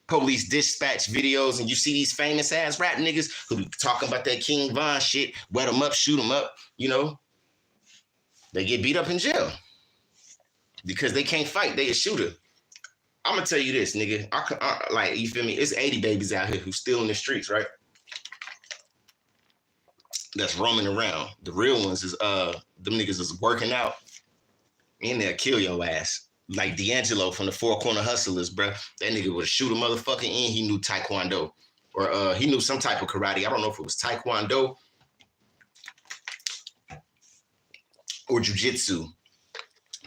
police dispatch videos, and you see these famous ass rap niggas who be talking about that King Von shit, wet them up, shoot them up, you know, they get beat up in jail because they can't fight. They a shooter. I'm gonna tell you this, nigga. Like, you feel me? It's 80 babies out here who's still in the streets, right? That's roaming around. The real ones is them niggas is working out, and they'll kill your ass. Like D'Angelo from the Four Corner Hustlers, bro. That nigga would shoot a motherfucker, and he knew Taekwondo. Or he knew some type of karate. I don't know if it was Taekwondo or Jiu-Jitsu.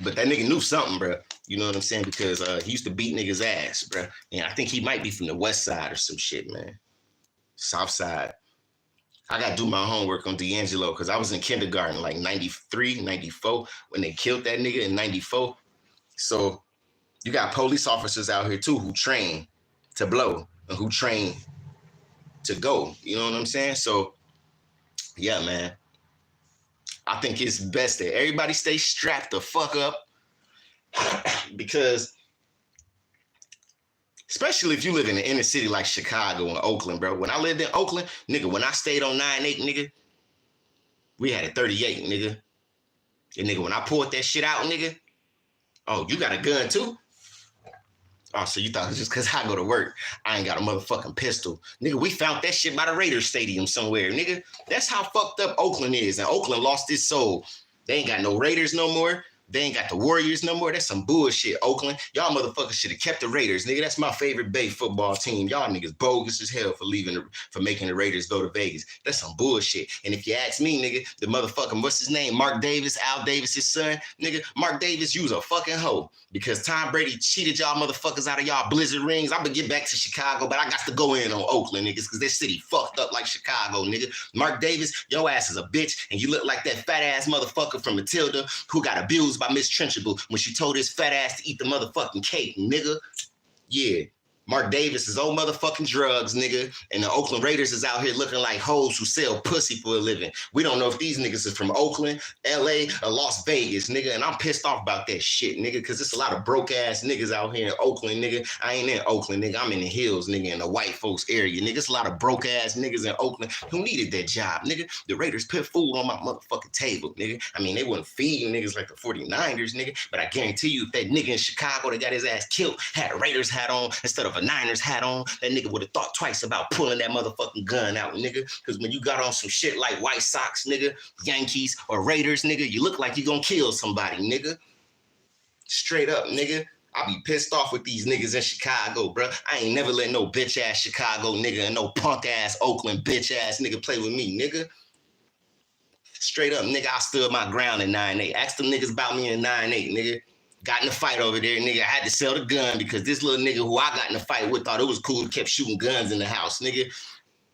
But that nigga knew something, bro. You know what I'm saying? Because he used to beat niggas' ass, bro. And I think he might be from the west side or some shit, man. South side. I got to do my homework on D'Angelo because I was in kindergarten like 93, 94 when they killed that nigga in 94. So you got police officers out here too who train to blow and who train to go. You know what I'm saying? So yeah, man. I think it's best that everybody stay strapped the fuck up because especially if you live in the inner city like Chicago and Oakland, bro. When I lived in Oakland, nigga, when I stayed on 9-8, nigga, we had a 38, nigga. And nigga, when I pulled that shit out, nigga, oh, you got a gun too? Oh, so you thought just because I go to work, I ain't got a motherfucking pistol. Nigga, we found that shit by the Raiders Stadium somewhere, nigga. That's how fucked up Oakland is. And Oakland lost its soul. They ain't got no Raiders no more. They ain't got the Warriors no more. That's some bullshit, Oakland. Y'all motherfuckers should have kept the Raiders, nigga. That's my favorite Bay football team. Y'all niggas bogus as hell for making the Raiders go to Vegas. That's some bullshit. And if you ask me, nigga, the motherfucking, what's his name? Mark Davis, Al Davis' son. Nigga, Mark Davis, you was a fucking hoe. Because Tom Brady cheated y'all motherfuckers out of y'all Blizzard rings. I'm gonna get back to Chicago, but I got to go in on Oakland, niggas, because this city fucked up like Chicago, nigga. Mark Davis, your ass is a bitch, and you look like that fat ass motherfucker from Matilda who got abused by Miss Trenchable when she told his fat ass to eat the motherfucking cake, nigga. Yeah. Mark Davis is old motherfucking drugs, nigga. And the Oakland Raiders is out here looking like hoes who sell pussy for a living. We don't know if these niggas is from Oakland, LA, or Las Vegas, nigga. And I'm pissed off about that shit, nigga, because there's a lot of broke ass niggas out here in Oakland, nigga. I ain't in Oakland, nigga. I'm in the hills, nigga, in the white folks area, nigga. It's a lot of broke ass niggas in Oakland who needed that job, nigga. The Raiders put food on my motherfucking table, nigga. I mean, they wouldn't feed niggas like the 49ers, nigga. But I guarantee you, if that nigga in Chicago that got his ass killed had a Raiders hat on instead of a Niners hat on, that nigga would have thought twice about pulling that motherfucking gun out, nigga. Because when you got on some shit like White Sox, nigga, Yankees, or Raiders, nigga, you look like you gonna kill somebody, nigga. Straight up, nigga. I be pissed off with these niggas in Chicago, bro. I ain't never let no bitch ass Chicago nigga and no punk ass Oakland bitch ass nigga play with me, nigga. Straight up, nigga, I stood my ground in 9-8. Ask them niggas about me in 9-8, nigga. Got in a fight over there, nigga. I had to sell the gun because this little nigga who I got in a fight with thought it was cool, kept shooting guns in the house, nigga.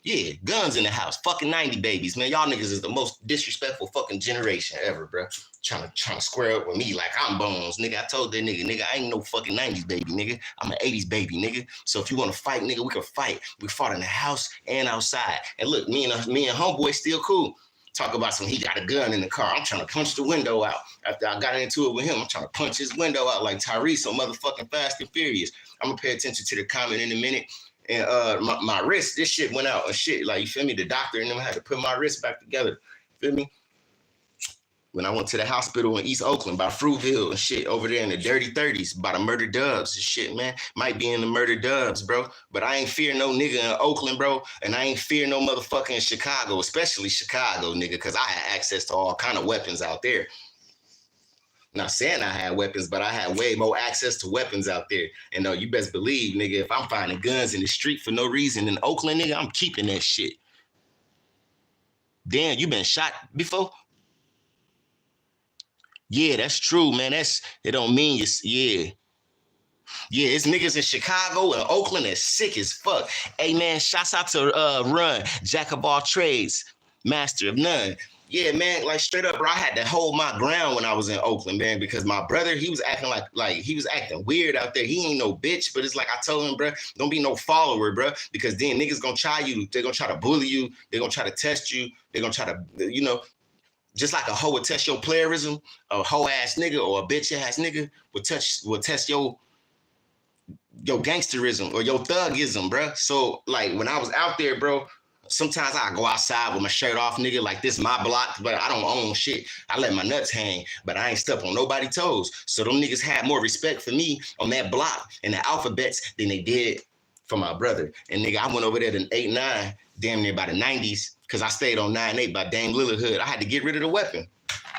Yeah, guns in the house. Fucking 90 babies, man. Y'all niggas is the most disrespectful fucking generation ever, bro. Trying to square up with me like I'm Bones, nigga. I told that nigga, I ain't no fucking 90s baby, nigga. I'm an 80s baby, nigga. So if you want to fight, nigga, we can fight. We fought in the house and outside. And look, me and homeboy still cool. Talk about he got a gun in the car. I'm trying to punch the window out. After I got into it with him, I'm trying to punch his window out like Tyrese on motherfucking Fast and Furious. I'm going to pay attention to the comment in a minute. And my wrist, this shit went out and shit. Like, you feel me? The doctor and them had to put my wrist back together. Feel me? When I went to the hospital in East Oakland by Fruitville and shit over there in the dirty 30s by the murder dubs and shit, man. Might be in the murder dubs, bro. But I ain't fear no nigga in Oakland, bro. And I ain't fear no motherfucker in Chicago, especially Chicago, nigga, because I had access to all kind of weapons out there. Not saying I had weapons, but I had way more access to weapons out there. And you best believe, nigga, if I'm finding guns in the street for no reason in Oakland, nigga, I'm keeping that shit. Damn, you been shot before? Yeah, that's true, man. It don't mean yeah. Yeah, it's niggas in Chicago and Oakland that's sick as fuck. Hey, man, shouts out to Run, Jack of all trades, master of none. Yeah, man, like straight up, bro, I had to hold my ground when I was in Oakland, man, because my brother, he was acting like he was acting weird out there. He ain't no bitch, but it's like I told him, bro, don't be no follower, bro, because then niggas gonna try you. They're gonna try to bully you. They're gonna try to test you. They're gonna try to, just like a hoe would test your playerism, a hoe ass nigga or a bitch ass nigga would test your gangsterism or your thugism, bro. So like when I was out there, bro, sometimes I go outside with my shirt off, nigga, like this my block, but I don't own shit. I let my nuts hang, but I ain't step on nobody's toes. So them niggas had more respect for me on that block and the alphabets than they did for my brother. And nigga, I went over there in 8-9, damn near by the 90s, because I stayed on 9-8 by Dame Lillard Hood. I had to get rid of the weapon.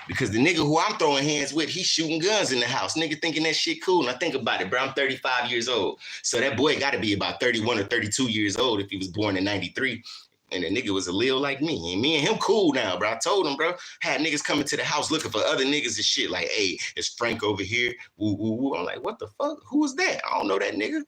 Because the nigga who I'm throwing hands with, he's shooting guns in the house. Nigga thinking that shit cool. Now think about it, bro. I'm 35 years old. So that boy got to be about 31 or 32 years old if he was born in 93. And the nigga was a lil like me. And me and him cool now, bro. I told him, bro. Had niggas coming to the house looking for other niggas and shit. Like, hey, it's Frank over here. Woo, woo, woo. I'm like, what the fuck? Who is that? I don't know that nigga.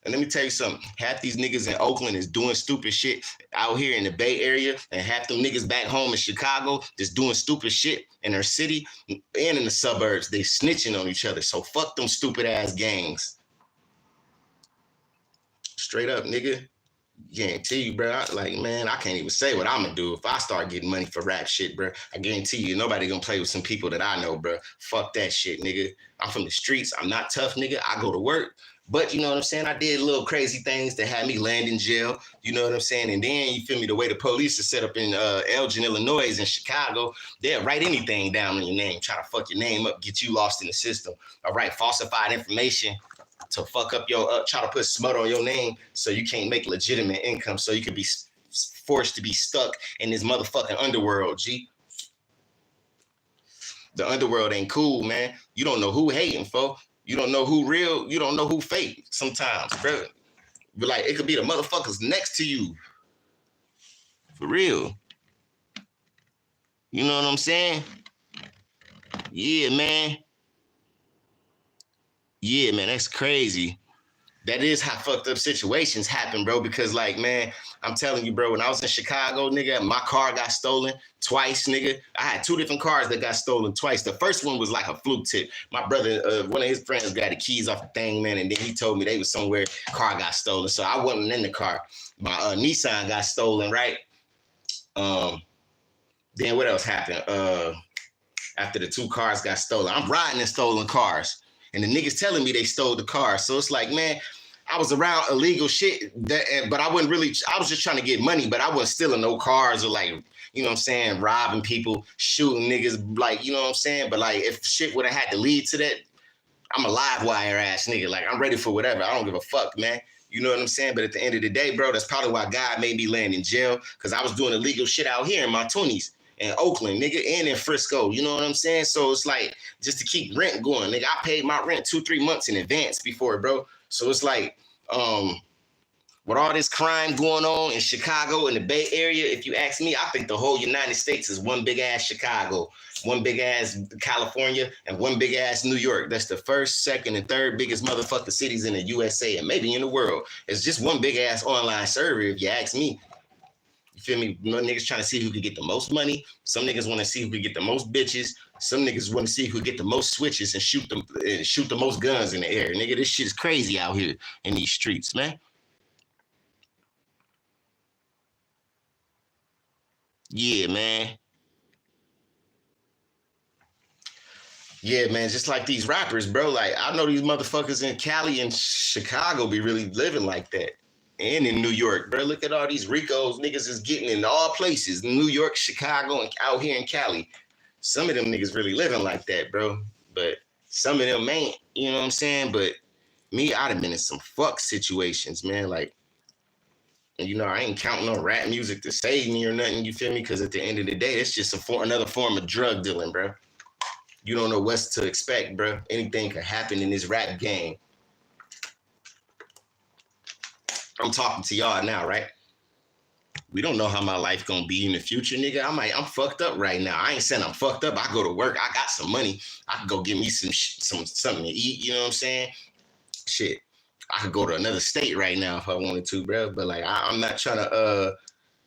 And let me tell you something. Half these niggas in Oakland is doing stupid shit out here in the Bay Area, and half them niggas back home in Chicago just doing stupid shit in their city and in the suburbs. They snitching on each other. So fuck them stupid ass gangs. Straight up, nigga. Guarantee you, bro. Man, I can't even say what I'm gonna do if I start getting money for rap shit, bro. I guarantee you, nobody gonna play with some people that I know, bro. Fuck that shit, nigga. I'm from the streets. I'm not tough, nigga. I go to work. But you know what I'm saying? I did little crazy things that had me land in jail. You know what I'm saying? And then, you feel me, the way the police is set up in Elgin, Illinois, in Chicago, they'll write anything down on your name, try to fuck your name up, get you lost in the system. All right, falsified information to fuck up your, try to put smut on your name so you can't make legitimate income, so you could be forced to be stuck in this motherfucking underworld, G. The underworld ain't cool, man. You don't know who hating, folks. You don't know who real. You don't know who fake sometimes, bro. But like, it could be the motherfuckers next to you. For real. You know what I'm saying? Yeah, man. Yeah, man, that's crazy. That is how fucked up situations happen, bro. Because like, man, I'm telling you, bro, when I was in Chicago, nigga, my car got stolen twice, nigga. I had 2 different cars that got stolen twice. The first one was like a fluke tip. My brother, one of his friends got the keys off the thing, man, and then he told me they was somewhere, car got stolen. So I wasn't in the car. My Nissan got stolen, right? Then what else happened? After the 2 cars got stolen, I'm riding in stolen cars. And the niggas telling me they stole the car. So it's like, man, I was around illegal shit, but I wasn't really, I was just trying to get money, but I wasn't stealing no cars or like, you know what I'm saying, robbing people, shooting niggas, like, you know what I'm saying? But like, if shit would have had to lead to that, I'm a live wire ass nigga. Like, I'm ready for whatever. I don't give a fuck, man. You know what I'm saying? But at the end of the day, bro, that's probably why God made me land in jail, because I was doing illegal shit out here in my 20s. In Oakland, nigga, and in Frisco, you know what I'm saying? So it's like, just to keep rent going, nigga, I paid my rent 2-3 months in advance before, bro. So it's like, with all this crime going on in Chicago and the Bay Area, if you ask me, I think the whole United States is one big ass Chicago, one big ass California, and one big ass New York. That's the first, second, and third biggest motherfucking cities in the USA and maybe in the world. It's just one big ass online server, if you ask me. You feel me? Niggas trying to see who can get the most money. Some niggas want to see who can get the most bitches. Some niggas want to see who can get the most switches and shoot the most guns in the air. Nigga, this shit is crazy out here in these streets, man. Yeah, man. Yeah, man, just like these rappers, bro. Like, I know these motherfuckers in Cali and Chicago be really living like that. And in New York, bro. Look at all these Ricos niggas is getting in all places. New York, Chicago, and out here in Cali. Some of them niggas really living like that, bro. But some of them ain't, you know what I'm saying? But me, I'd have been in some fuck situations, man. Like, you know, I ain't counting on rap music to save me or nothing, you feel me? Because at the end of the day, it's just another form of drug dealing, bro. You don't know what's to expect, bro. Anything could happen in this rap game. I'm talking to y'all now, right? We don't know how my life gonna be in the future, nigga. I'm fucked up right now. I ain't saying I'm fucked up. I go to work. I got some money. I could go get me something to eat. You know what I'm saying? Shit, I could go to another state right now if I wanted to, bro. But like, I'm not trying to,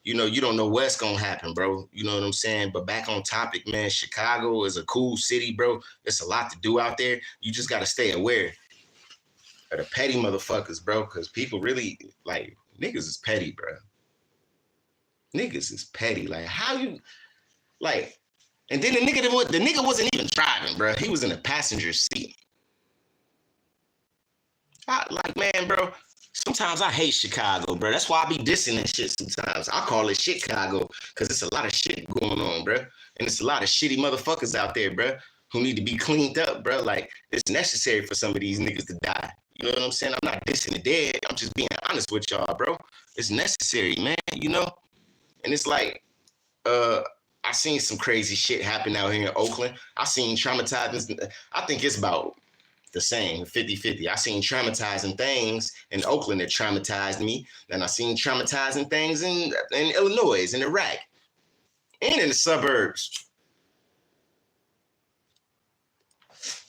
you know, you don't know what's gonna happen, bro. You know what I'm saying? But back on topic, man, Chicago is a cool city, bro. There's a lot to do out there. You just gotta stay aware of the petty motherfuckers, bro. Cause people really, like, niggas is petty, bro. Niggas is petty. Like, how you, like, and then the nigga wasn't even driving, bro. He was in the passenger seat. Like, man, bro, sometimes I hate Chicago, bro. That's why I be dissing that shit sometimes. I call it Shitcago because it's a lot of shit going on, bro. And it's a lot of shitty motherfuckers out there, bro, who need to be cleaned up, bro. Like, it's necessary for some of these niggas to die. You know what I'm saying? I'm not dissing the dead. I'm just being honest with y'all, bro. It's necessary, man, you know? And it's like, I seen some crazy shit happen out here in Oakland. I seen traumatizing, I think it's about the same, 50-50. I seen traumatizing things in Oakland that traumatized me. And I seen traumatizing things in Illinois, in Iraq, and in the suburbs.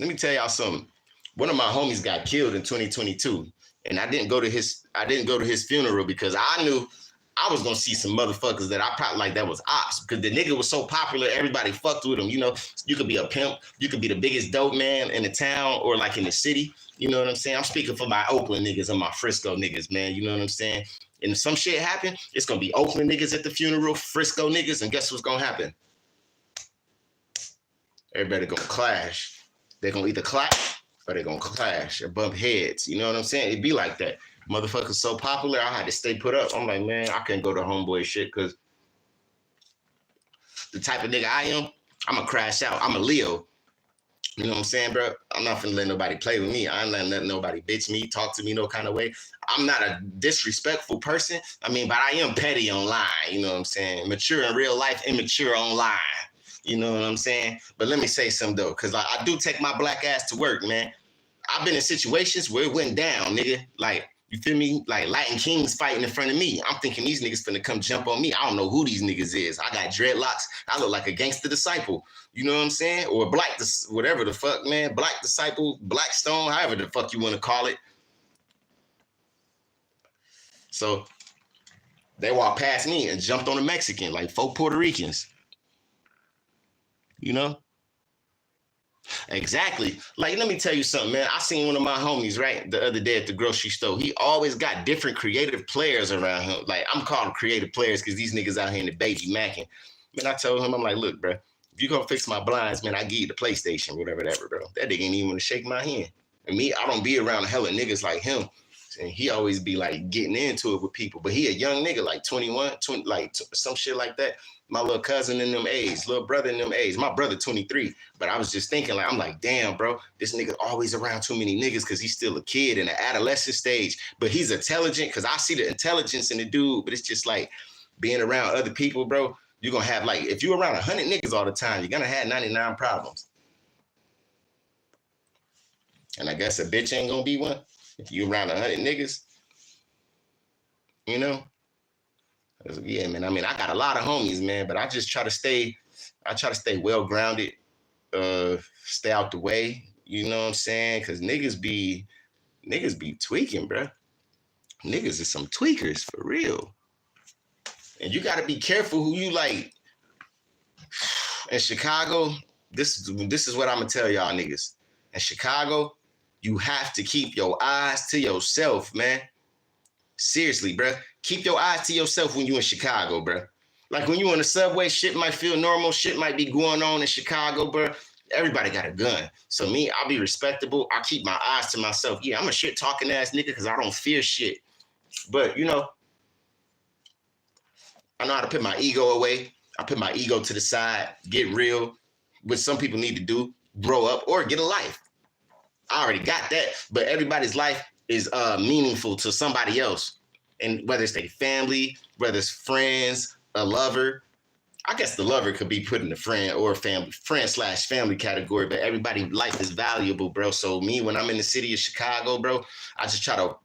Let me tell y'all something. One of my homies got killed in 2022. And I didn't go to his funeral because I knew I was gonna see some motherfuckers that I probably like that was ops because the nigga was so popular, everybody fucked with him. You know, you could be a pimp, you could be the biggest dope man in the town or like in the city. You know what I'm saying? I'm speaking for my Oakland niggas and my Frisco niggas, man. You know what I'm saying? And if some shit happen, it's gonna be Oakland niggas at the funeral, Frisco niggas, and guess what's gonna happen? Everybody gonna clash. They're gonna either clap or they're gonna clash or bump heads. You know what I'm saying? It'd be like that. Motherfuckers so popular, I had to stay put up. I'm like, man, I couldn't go to homeboy shit because the type of nigga I am, I'm going to crash out. I'm a Leo. You know what I'm saying, bro? I'm not finna let nobody play with me. I ain't letting nobody bitch me, talk to me no kind of way. I'm not a disrespectful person. I mean, but I am petty online. You know what I'm saying? Mature in real life, immature online. You know what I'm saying? But let me say something, though, because I do take my black ass to work, man. I've been in situations where it went down, nigga. Like, you feel me? Like Latin Kings fighting in front of me. I'm thinking these niggas finna come jump on me. I don't know who these niggas is. I got dreadlocks. I look like a gangster disciple. You know what I'm saying? Or black, whatever the fuck, man. Black disciple, black stone, however the fuck you want to call it. So they walked past me and jumped on a Mexican, like 4 Puerto Ricans. You know? Exactly. Like, let me tell you something, man. I seen one of my homies, right, the other day at the grocery store. He always got different creative players around him. Like, I'm calling creative players because these niggas out here in the baby macking. Man, I told him, I'm like, look, bro, if you gonna fix my blinds, man, I give you the PlayStation, whatever, bro. That nigga ain't even want to shake my hand. And me, I don't be around hella niggas like him. And he always be like getting into it with people. But he a young nigga, like 21, some shit like that. My little cousin in them age, little brother in them age. My brother 23. But I was just thinking, like, I'm like, damn, bro, this nigga always around too many niggas because he's still a kid in the adolescent stage. But he's intelligent because I see the intelligence in the dude. But it's just like being around other people, bro. You're going to have, like, if you're around 100 niggas all the time, you're going to have 99 problems. And I guess a bitch ain't going to be one. If you around 100 niggas, you know? Yeah, man. I mean, I got a lot of homies, man, but I just try to stay well-grounded, stay out the way, you know what I'm saying? Because niggas be tweaking, bro. Niggas is some tweakers, for real. And you got to be careful who you like. In Chicago, this is what I'm going to tell y'all niggas. In Chicago, you have to keep your eyes to yourself, man. Seriously, bro. Keep your eyes to yourself when you in Chicago, bro. Like when you in the subway, shit might feel normal. Shit might be going on in Chicago, bro. Everybody got a gun. So me, I'll be respectable. I keep my eyes to myself. Yeah, I'm a shit talking ass nigga because I don't fear shit. But you know, I know how to put my ego away. I put my ego to the side, get real, which some people need to do, grow up or get a life. I already got that, but everybody's life is meaningful to somebody else. And whether it's their family, whether it's friends, a lover, I guess the lover could be put in the friend or friend/family category, but everybody's life is valuable, bro. So me, when I'm in the city of Chicago, bro, I just try to,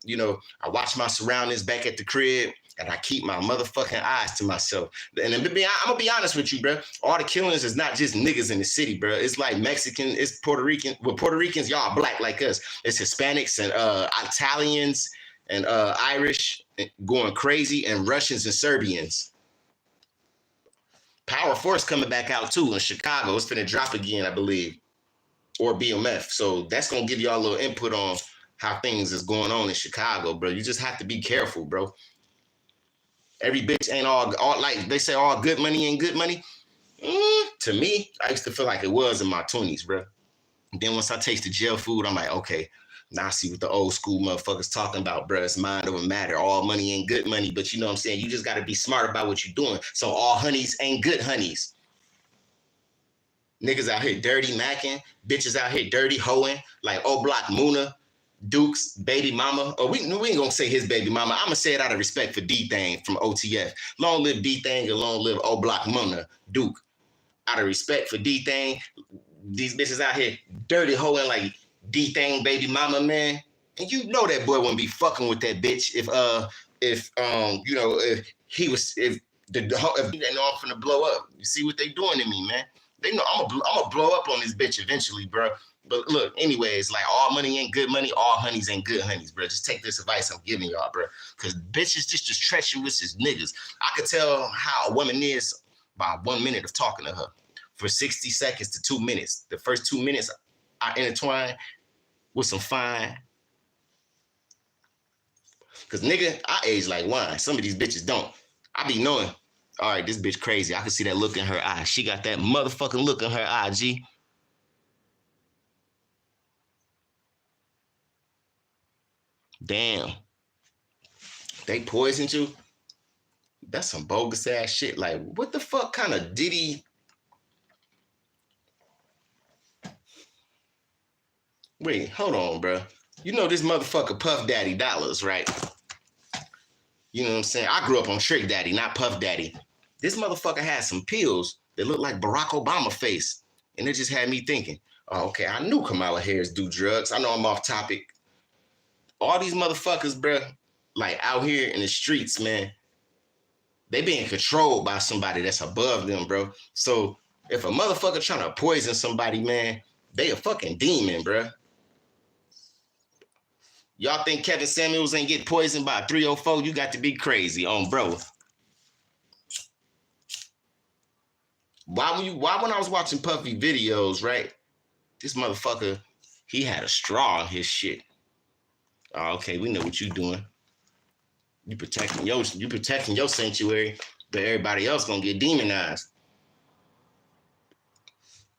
I watch my surroundings back at the crib and I keep my motherfucking eyes to myself. And I'm gonna be honest with you, bro. All the killings is not just niggas in the city, bro. It's like Mexican, it's Puerto Rican. Well, Puerto Ricans, y'all black like us. It's Hispanics and Italians and Irish going crazy and Russians and Serbians. Power Force coming back out too in Chicago. It's finna drop again, I believe, or BMF. So that's gonna give y'all a little input on how things is going on in Chicago, bro. You just have to be careful, bro. Every bitch ain't all like they say all good money ain't good money. To me, I used to feel like it was in my 20s, bro. And then once I tasted jail food, I'm like, okay, now I see what the old school motherfuckers talking about, bro. It's mind over matter. All money ain't good money, but you know what I'm saying? You just got to be smart about what you're doing. So all honeys ain't good honeys. Niggas out here dirty macking. Bitches out here dirty hoeing. Like O-Block Muna, Duke's baby mama. Or we ain't going to say his baby mama. I'm going to say it out of respect for D-Thang from OTF. Long live D-Thang and long live O-Block Muna, Duke. Out of respect for D-Thang, these bitches out here dirty hoeing like D-Thang baby mama, man. And you know that boy wouldn't be fucking with that bitch if they know I'm finna blow up. You see what they doing to me, man. They know I'm gonna blow up on this bitch eventually, bro. But look, anyways, like all money ain't good money, all honeys ain't good honeys, bro. Just take this advice I'm giving y'all, bro. Cause bitches just as treacherous as niggas. I could tell how a woman is by 1 minute of talking to her. For 60 seconds to 2 minutes. The first 2 minutes I intertwine with some fine. Cause nigga, I age like wine. Some of these bitches don't. I be knowing, all right, this bitch crazy. I can see that look in her eye. She got that motherfucking look in her eye, G. Damn. They poisoned you? That's some bogus ass shit. Like, what the fuck kind of Diddy? Wait, hold on, bro. You know this motherfucker Puff Daddy Dollars, right? You know what I'm saying? I grew up on Trick Daddy, not Puff Daddy. This motherfucker had some pills that looked like Barack Obama face. And it just had me thinking, oh, okay, I knew Kamala Harris do drugs. I know I'm off topic. All these motherfuckers, bro, like out here in the streets, man, they being controlled by somebody that's above them, bro. So if a motherfucker trying to poison somebody, man, they a fucking demon, bro. Y'all think Kevin Samuels ain't get poisoned by 304? You got to be crazy on bro. Why when I was watching Puffy videos, right? This motherfucker, he had a straw in his shit. Oh, okay, we know what you doing. You protecting your sanctuary, but everybody else gonna get demonized.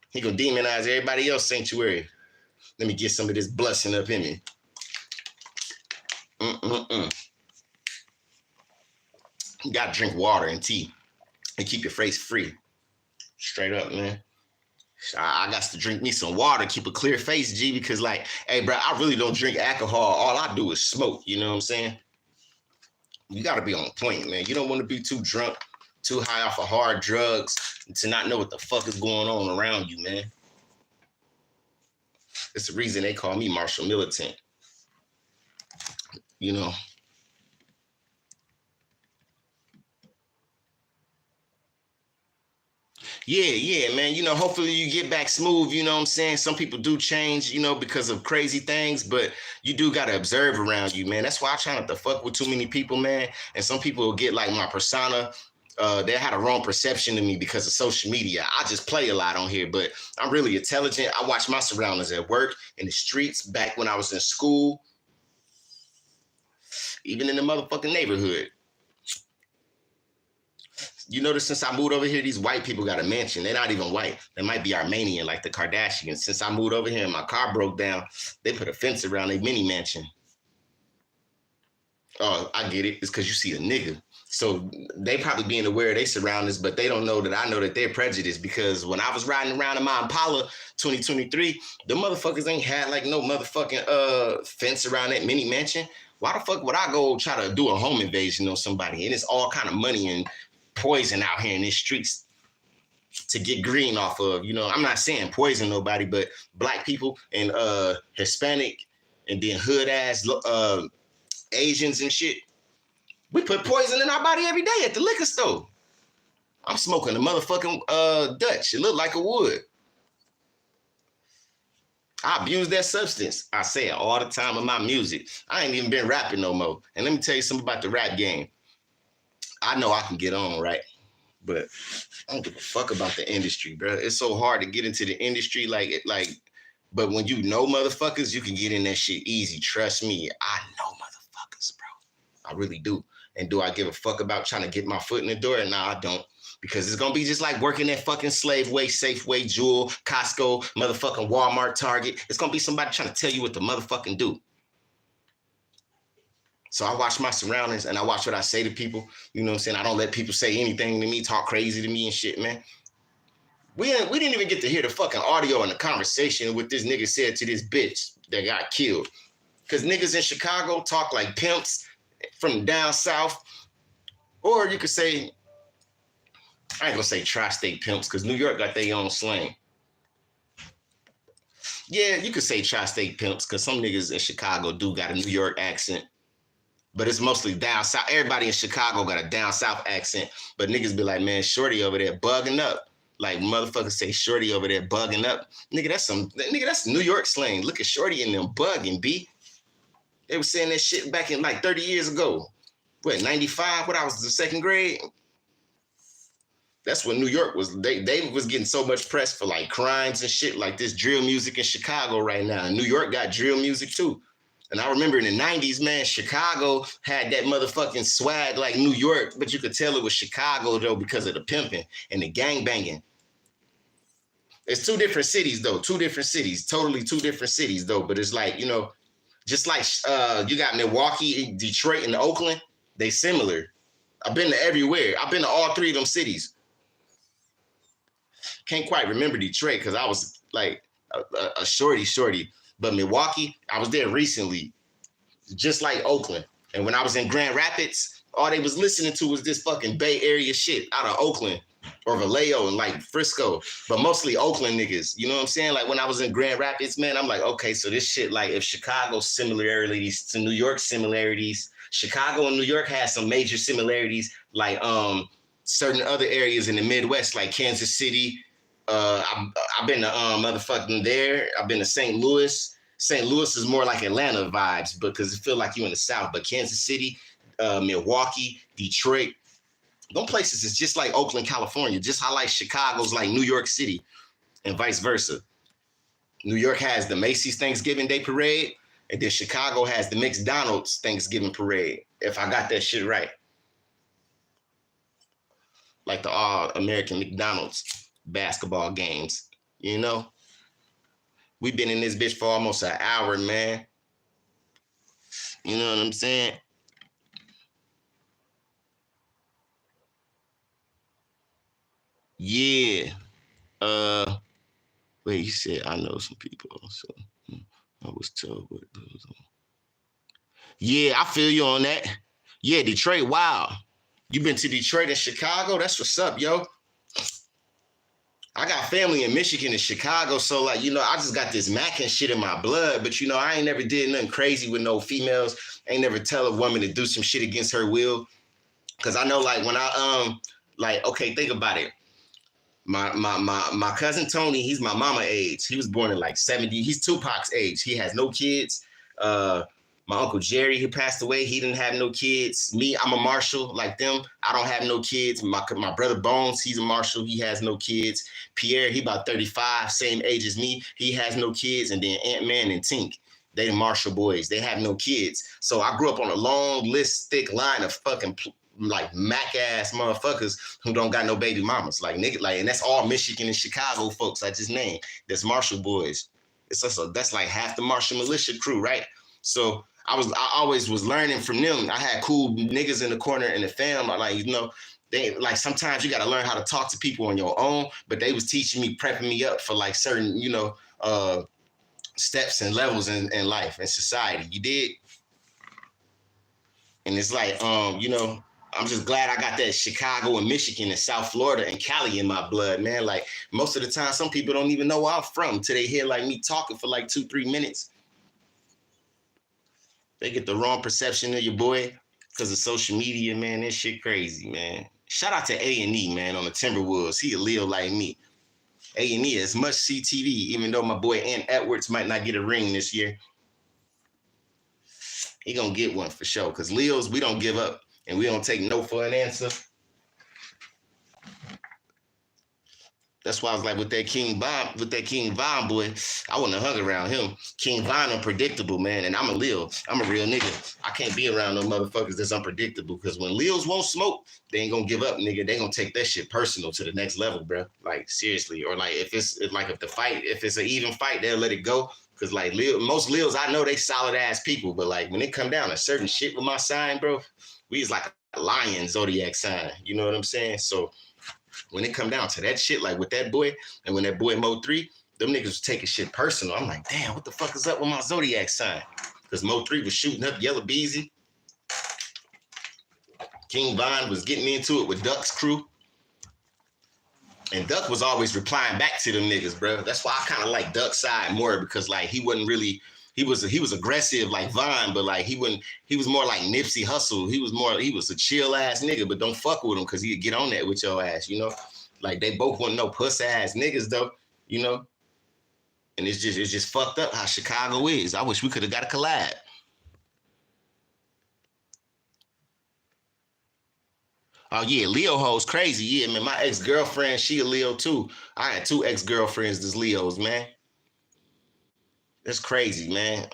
He gonna demonize everybody else's sanctuary. Let me get some of this blessing up in me. You gotta drink water and tea and keep your face free. Straight up, man. I got to drink me some water, keep a clear face, G, because like, hey, bro, I really don't drink alcohol. All I do is smoke, you know what I'm saying? You gotta be on point, man. You don't want to be too drunk, too high off of hard drugs, to not know what the fuck is going on around you, man. It's the reason they call me Marshall Militant. You know. Yeah, man. You know, hopefully you get back smooth, you know what I'm saying? Some people do change, you know, because of crazy things, but you do got to observe around you, man. That's why I try not to fuck with too many people, man. And some people will get like my persona. They had a wrong perception of me because of social media. I just play a lot on here, but I'm really intelligent. I watch my surroundings at work, in the streets, back when I was in school, even in the motherfucking neighborhood. You notice since I moved over here, these white people got a mansion. They're not even white. They might be Armenian, like the Kardashians. Since I moved over here and my car broke down, they put a fence around a mini mansion. Oh, I get it. It's because you see a nigga. So they probably being aware of their surroundings, but they don't know that I know that they're prejudiced, because when I was riding around in my Impala 2023, the motherfuckers ain't had like no motherfucking fence around that mini mansion. Why the fuck would I go try to do a home invasion on somebody? And it's all kind of money and poison out here in these streets to get green off of. You know, I'm not saying poison nobody, but black people and Hispanic and then hood ass Asians and shit. We put poison in our body every day at the liquor store. I'm smoking a motherfucking Dutch. It looked like a wood. I abuse that substance. I say it all the time in my music. I ain't even been rapping no more. And let me tell you something about the rap game. I know I can get on, right? But I don't give a fuck about the industry, bro. It's so hard to get into the industry, but when you know motherfuckers, you can get in that shit easy. Trust me, I know motherfuckers, bro. I really do. And do I give a fuck about trying to get my foot in the door? Nah, I don't. Because it's gonna be just like working at fucking Slaveway, Safeway, Jewel, Costco, motherfucking Walmart, Target. It's gonna be somebody trying to tell you what to motherfucking do. So I watch my surroundings and I watch what I say to people. You know what I'm saying? I don't let people say anything to me, talk crazy to me and shit, man. We didn't even get to hear the fucking audio and the conversation what this nigga said to this bitch that got killed. Because niggas in Chicago talk like pimps from down south. Or you could say, I ain't gonna say tri-state pimps, because New York got their own slang. Yeah, you could say tri-state pimps, because some niggas in Chicago do got a New York accent. But it's mostly down south. Everybody in Chicago got a down south accent. But niggas be like, man, shorty over there bugging up. Like motherfuckers say shorty over there bugging up. Nigga, that's New York slang. Look at shorty and them bugging, B. They were saying that shit back in like 30 years ago. What, 95? When I was in the second grade? That's when New York was, they was getting so much press for like crimes and shit, like this drill music in Chicago right now. And New York got drill music too. And I remember in the 90s, man, Chicago had that motherfucking swag like New York, but you could tell it was Chicago though because of the pimping and the gang banging. It's two different cities though, totally two different cities though. But it's like, you know, just like you got Milwaukee, Detroit, and Oakland, they similar. I've been to everywhere. I've been to all three of them cities. Can't quite remember Detroit because I was like a shorty. But Milwaukee, I was there recently, just like Oakland. And when I was in Grand Rapids, all they was listening to was this fucking Bay Area shit out of Oakland or Vallejo and like Frisco, but mostly Oakland niggas. You know what I'm saying? Like when I was in Grand Rapids, man, I'm like, okay, so this shit, like if Chicago's similarities to New York similarities, Chicago and New York has some major similarities, like certain other areas in the Midwest, like Kansas City. I've been to motherfucking there. I've been to St. Louis. St. Louis is more like Atlanta vibes because it feel like you in the South. But Kansas City, Milwaukee, Detroit, them places is just like Oakland, California. Just how like Chicago's like New York City and vice versa. New York has the Macy's Thanksgiving Day Parade, and then Chicago has the McDonald's Thanksgiving Parade, if I got that shit right. Like the all-American McDonald's basketball games, you know? We've been in this bitch for almost an hour, man. You know what I'm saying? Yeah. Wait, he said, I know some people, so I was told what goes on. Yeah, I feel you on that. Yeah, Detroit, wow. You been to Detroit and Chicago? That's what's up, yo. I got family in Michigan and Chicago, so like, you know, I just got this Mac and shit in my blood, but you know, I ain't never did nothing crazy with no females. Ain't never tell a woman to do some shit against her will. Cause I know like when I, like, okay, think about it. My cousin Tony, he's my mama age. He was born in like 70. He's Tupac's age. He has no kids. My Uncle Jerry, who passed away, he didn't have no kids. Me, I'm a Marshall like them. I don't have no kids. My brother Bones, he's a Marshall. He has no kids. Pierre, he about 35, same age as me. He has no kids. And then Ant-Man and Tink, they the Marshall boys. They have no kids. So I grew up on a long list, thick line of fucking like Mac ass motherfuckers who don't got no baby mamas. Like nigga, like, and that's all Michigan and Chicago folks I just named. That's Marshall boys. That's like half the Marshall militia crew, right? So I always was learning from them. I had cool niggas in the corner in the fam. Like, you know, they like sometimes you gotta learn how to talk to people on your own, but they was teaching me, prepping me up for like certain, you know, steps and levels in life and society. You did? And it's like, you know, I'm just glad I got that Chicago and Michigan and South Florida and Cali in my blood, man. Like most of the time, some people don't even know where I'm from till they hear like me talking for like 2-3 minutes. They get the wrong perception of your boy because of social media, man. This shit crazy, man. Shout out to A&E, man, on the Timberwolves. He a Leo like me. A&E is much CTV, even though my boy Ant Edwards might not get a ring this year. He gonna get one for sure. Because Leos, we don't give up. And we don't take no for an answer. That's why I was like, with that King Von boy, I wouldn't have hung around him. King Von unpredictable, man. And I'm a Leo. I'm a real nigga. I can't be around no motherfuckers that's unpredictable. Because when Leos won't smoke, they ain't gonna give up, nigga. They gonna take that shit personal to the next level, bro. Like, seriously. Or like, if it's an even fight, they'll let it go. Because like most Leos I know, they solid ass people. But like when it come down to certain shit with my sign, bro, we is like a lion zodiac sign. You know what I'm saying? So when it come down to that shit, like with that boy, and when that boy Mo3, them niggas was taking shit personal. I'm like, damn, what the fuck is up with my zodiac sign? Because Mo3 was shooting up Yellow Beezy. King Von was getting into it with Duck's crew. And Duck was always replying back to them niggas, bro. That's why I kind of like Duck's side more, because like he wasn't really, he was aggressive like Von, but like he was more like Nipsey Hussle. He was a chill ass nigga, but don't fuck with him because he'd get on that with your ass, you know? Like they both want no puss ass niggas though, you know? And it's just fucked up how Chicago is. I wish we could have got a collab. Oh yeah, Leo hoes crazy. Yeah, man, my ex-girlfriend, she a Leo too. I had 2 ex-girlfriends that's Leos, man. That's crazy, man.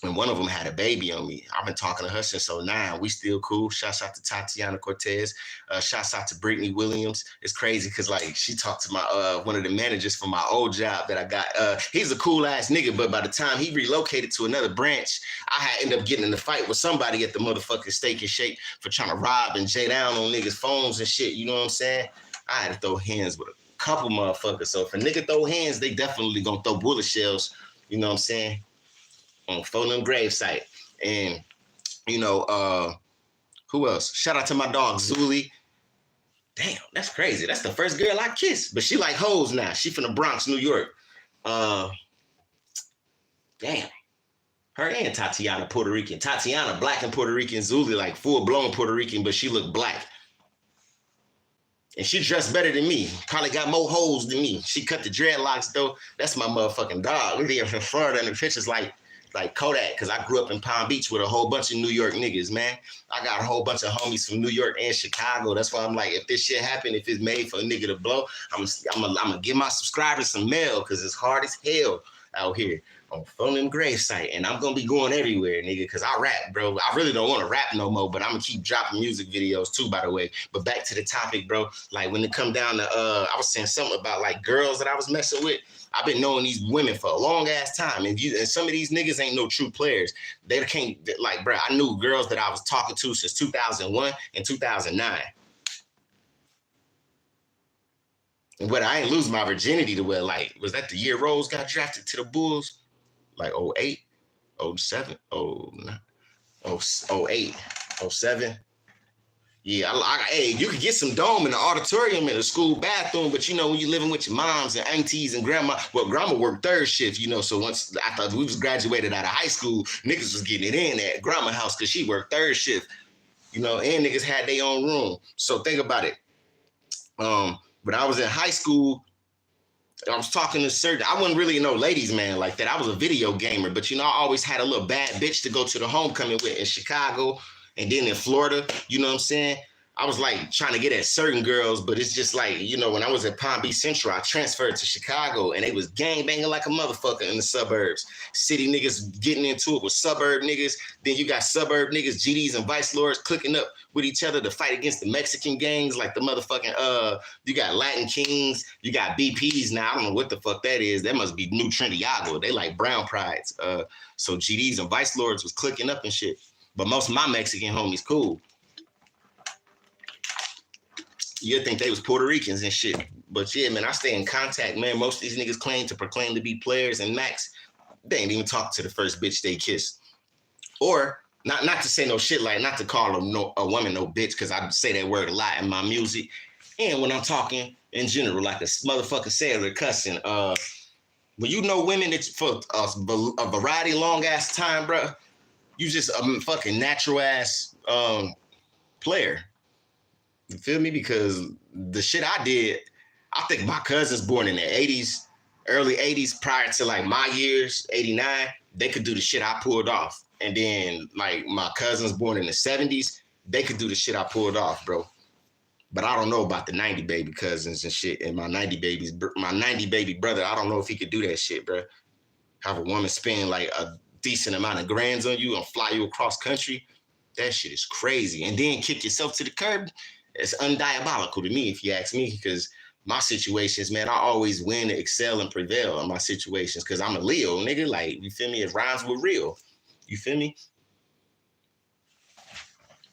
And one of them had a baby on me. I've been talking to her since 2009. We still cool. Shouts out to Tatiana Cortez. Shouts out to Brittany Williams. It's crazy because like she talked to my one of the managers from my old job that I got. He's a cool ass nigga, but by the time he relocated to another branch, I had ended up getting in a fight with somebody at the motherfucking Steak and Shake for trying to rob and jay down on niggas' phones and shit. You know what I'm saying? I had to throw hands with a couple motherfuckers. So if a nigga throw hands, they definitely gonna throw bullet shells. You know what I'm saying? On Fulham gravesite. And, you know, who else? Shout out to my dog, Zuli. Damn, that's crazy. That's the first girl I kissed. But she like hoes now. She from the Bronx, New York. Damn. Her and Tatiana, Puerto Rican. Tatiana, black and Puerto Rican. Zuli, like full-blown Puerto Rican, but she looked black. And she dressed better than me. Probably got more hoes than me. She cut the dreadlocks, though. That's my motherfucking dog. Look at her from Florida, and the picture's like Kodak, because I grew up in Palm Beach with a whole bunch of New York niggas, man. I got a whole bunch of homies from New York and Chicago. That's why I'm like, if this shit happen, if it's made for a nigga to blow, I'm gonna give my subscribers some mail, because it's hard as hell out here on Fulham gravesite. And I'm gonna be going everywhere, nigga, because I rap, bro. I really don't want to rap no more, but I'm gonna keep dropping music videos too, by the way. But back to the topic, bro. Like when it come down to, I was saying something about like girls that I was messing with. I've been knowing these women for a long ass time, and some of these niggas ain't no true players. They can't, like, bro, I knew girls that I was talking to since 2001 and 2009. But I ain't lose my virginity to where, like, was that the year Rose got drafted to the Bulls? Like 08, 07, 09, 08, 07. Yeah, hey, you could get some dome in the auditorium in the school bathroom, but you know, when you're living with your moms and aunties and grandma, well, grandma worked third shift, you know, so once after we was graduated out of high school, niggas was getting it in at grandma house because she worked third shift, you know, and niggas had their own room. So think about it. But I was in high school, I was talking to certain, I wasn't really no ladies man like that. I was a video gamer, but you know, I always had a little bad bitch to go to the homecoming with in Chicago. And then in Florida, you know what I'm saying? I was like trying to get at certain girls, but it's just like, you know, when I was at Palm Beach Central, I transferred to Chicago and they was gang banging like a motherfucker in the suburbs. City niggas getting into it with suburb niggas. Then you got suburb niggas, GDs and vice lords clicking up with each other to fight against the Mexican gangs, like the motherfucking, you got Latin Kings, you got BPs now. I don't know what the fuck that is. That must be New Trinidad. They like brown prides. So GDs and vice lords was clicking up and shit. But most of my Mexican homies cool. You'd think they was Puerto Ricans and shit. But yeah, man, I stay in contact, man. Most of these niggas proclaim to be players and max. They ain't even talk to the first bitch they kissed. Or, not to say no shit, like not to call a woman no bitch, because I say that word a lot in my music. And when I'm talking in general, like a motherfucker sailor cussing, when you know women that for a variety long ass time, bro, you just a fucking natural ass player. You feel me? Because the shit I did, I think my cousins born in the 80s, early 80s, prior to like my years, 89, they could do the shit I pulled off. And then like my cousins born in the 70s, they could do the shit I pulled off, bro. But I don't know about the 90 baby cousins and shit. And my 90 baby brother, I don't know if he could do that shit, bro. Have a woman spend like a decent amount of grands on you and fly you across country. That shit is crazy. And then kick yourself to the curb. It's undiabolical to me, if you ask me, because my situations, man, I always win, excel, and prevail in my situations because I'm a Leo, nigga. Like, you feel me? It rhymes with real. You feel me?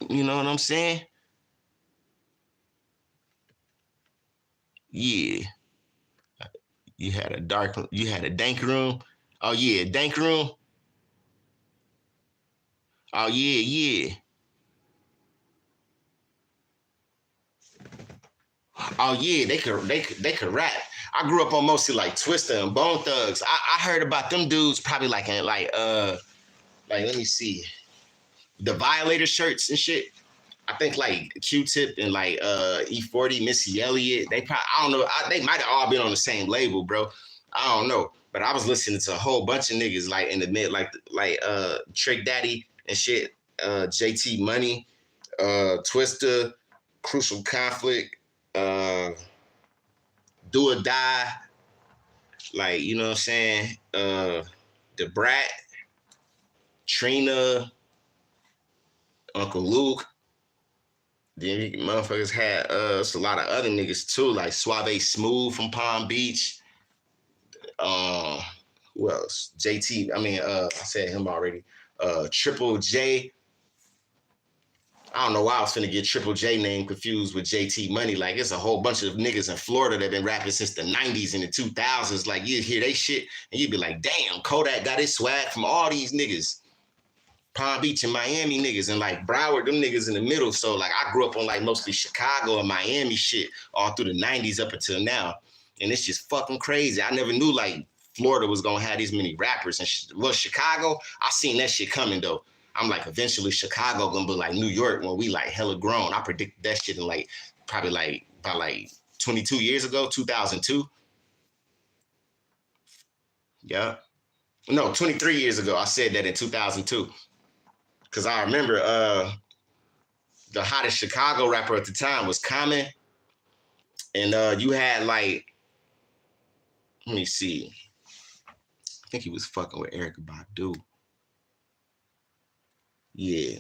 You know what I'm saying? Yeah. You had a dank room. Oh, yeah, dank room. Oh, yeah. Oh yeah, they could rap. I grew up on mostly like Twista and Bone Thugs. I heard about them dudes probably like in like let me see, the Violator shirts and shit. I think like Q-Tip and like E40, Missy Elliott. They probably, I don't know. They might have all been on the same label, bro. I don't know. But I was listening to a whole bunch of niggas like in the mid, like Trick Daddy and shit, JT Money, Twista, Crucial Conflict. Do or Die, like, you know what I'm saying? The Brat, Trina, Uncle Luke. Then motherfuckers had it's a lot of other niggas too, like Suave Smooth from Palm Beach. Who else? JT, I said him already. Triple J. I don't know why I was finna get Triple J name confused with JT Money. Like, it's a whole bunch of niggas in Florida that been rapping since the 90s and the 2000s. Like, you'd hear they shit and you'd be like, damn, Kodak got his swag from all these niggas. Palm Beach and Miami niggas, and like Broward, them niggas in the middle. So like I grew up on like mostly Chicago and Miami shit all through the 90s up until now. And it's just fucking crazy. I never knew like Florida was gonna have these many rappers and shit. Well, Chicago, I seen that shit coming though. I'm like, eventually Chicago gonna be like New York when we like hella grown. I predicted that shit in like probably like about like 22 years ago, 2002. Yeah. No, 23 years ago. I said that in 2002. Cause I remember the hottest Chicago rapper at the time was Common. And you had like, let me see. I think he was fucking with Erykah Badu. Yeah.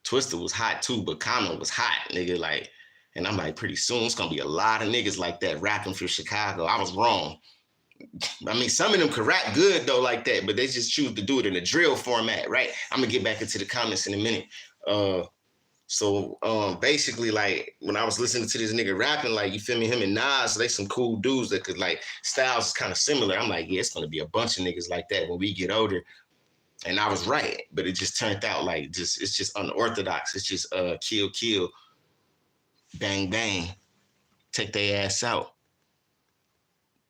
Twista was hot too, but Common was hot, nigga. Like, and I'm like, pretty soon it's gonna be a lot of niggas like that rapping from Chicago. I was wrong. I mean, some of them could rap good though, like that, but they just choose to do it in a drill format, right? I'm gonna get back into the comments in a minute. So basically, like when I was listening to this nigga rapping, like, you feel me, him and Nas, they some cool dudes that could like, styles is kind of similar. I'm like, yeah, it's gonna be a bunch of niggas like that when we get older. And I was right, but it just turned out like it's just unorthodox. It's just kill, bang, bang, take their ass out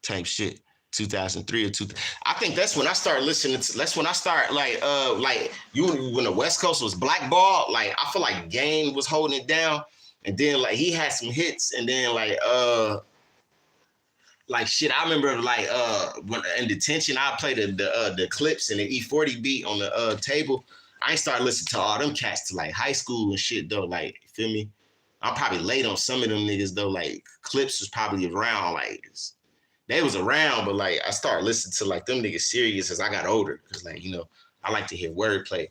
type shit. 2003 or 2000. I think that's when I started listening to, that's when I started like when the West Coast was blackballed, like I feel like Game was holding it down, and then like he had some hits, and then like shit, I remember like when in detention I played the clips and the E40 beat on the table. I ain't started listening to all them cats to like high school and shit though, like, you feel me? I'm probably late on some of them niggas though. Like Clips was probably around, like they was around, but like I started listening to like them niggas serious as I got older. Cause like, you know, I like to hear wordplay.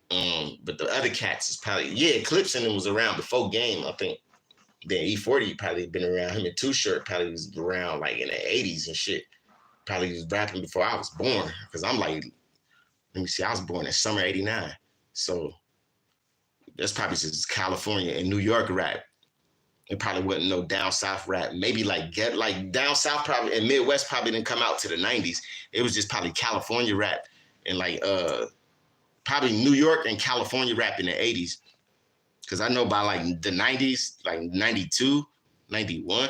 But the other cats is probably, yeah, Clips and them was around before Game, I think. Then E40 probably been around. Him and Too Short probably was around like in the 80s and shit. Probably was rapping before I was born. Cause I'm like, let me see, I was born in summer 89. So that's probably just California and New York rap. It probably wasn't no down south rap. Maybe like down south probably and Midwest probably didn't come out to the 90s. It was just probably California rap and like probably New York and California rap in the 80s. Cause I know by like the 90s, like 92, 91,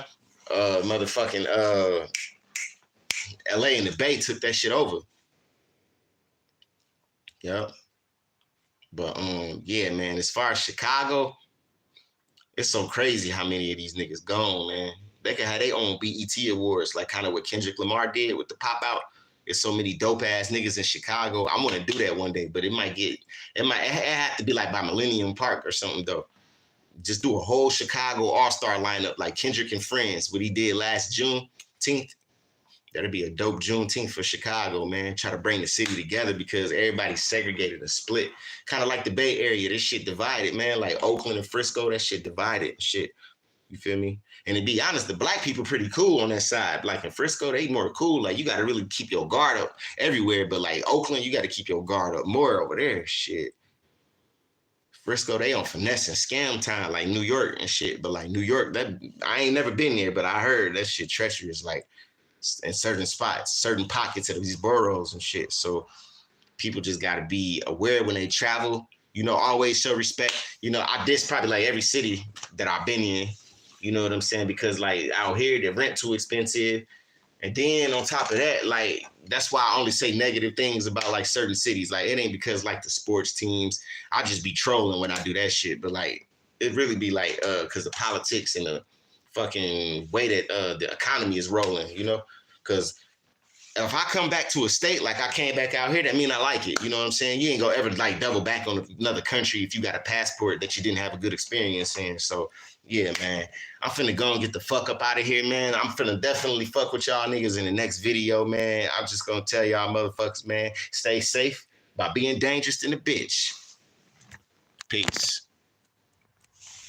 motherfucking LA and the Bay took that shit over. Yep. But yeah, man, as far as Chicago, it's so crazy how many of these niggas gone, man. They can have their own BET awards, like kind of what Kendrick Lamar did with the Pop Out. There's so many dope ass niggas in Chicago. I want to do that one day, but it have to be like by Millennium Park or something though. Just do a whole Chicago all-star lineup like Kendrick and Friends, what he did last Juneteenth. That'd be a dope Juneteenth for Chicago, man. Try to bring the city together because everybody's segregated and split. Kind of like the Bay Area, this shit divided, man. Like Oakland and Frisco, that shit divided. Shit, you feel me? And to be honest, the black people pretty cool on that side. Like in Frisco, they more cool. Like you got to really keep your guard up everywhere. But like Oakland, you got to keep your guard up more over there. Shit. Frisco, they on finesse and scam time like New York and shit. But like New York, that I ain't never been there, but I heard that shit treacherous. Like in certain spots, certain pockets of these boroughs and shit. So people just got to be aware when they travel. You know, always show respect. You know, I diss probably like every city that I've been in. You know what I'm saying? Because like out here, the rent too expensive. And then on top of that, like, that's why I only say negative things about like certain cities. Like it ain't because like the sports teams, I just be trolling when I do that shit. But like, it really be like, cause the politics and the fucking way that the economy is rolling, you know? Cause if I come back to a state like I came back out here, that mean I like it. You know what I'm saying? You ain't gonna ever like double back on another country if you got a passport that you didn't have a good experience in. So yeah, man, I'm finna go and get the fuck up out of here, man. I'm finna definitely fuck with y'all niggas in the next video, man. I'm just gonna tell y'all motherfuckers, man, stay safe by being dangerous than a bitch. Peace.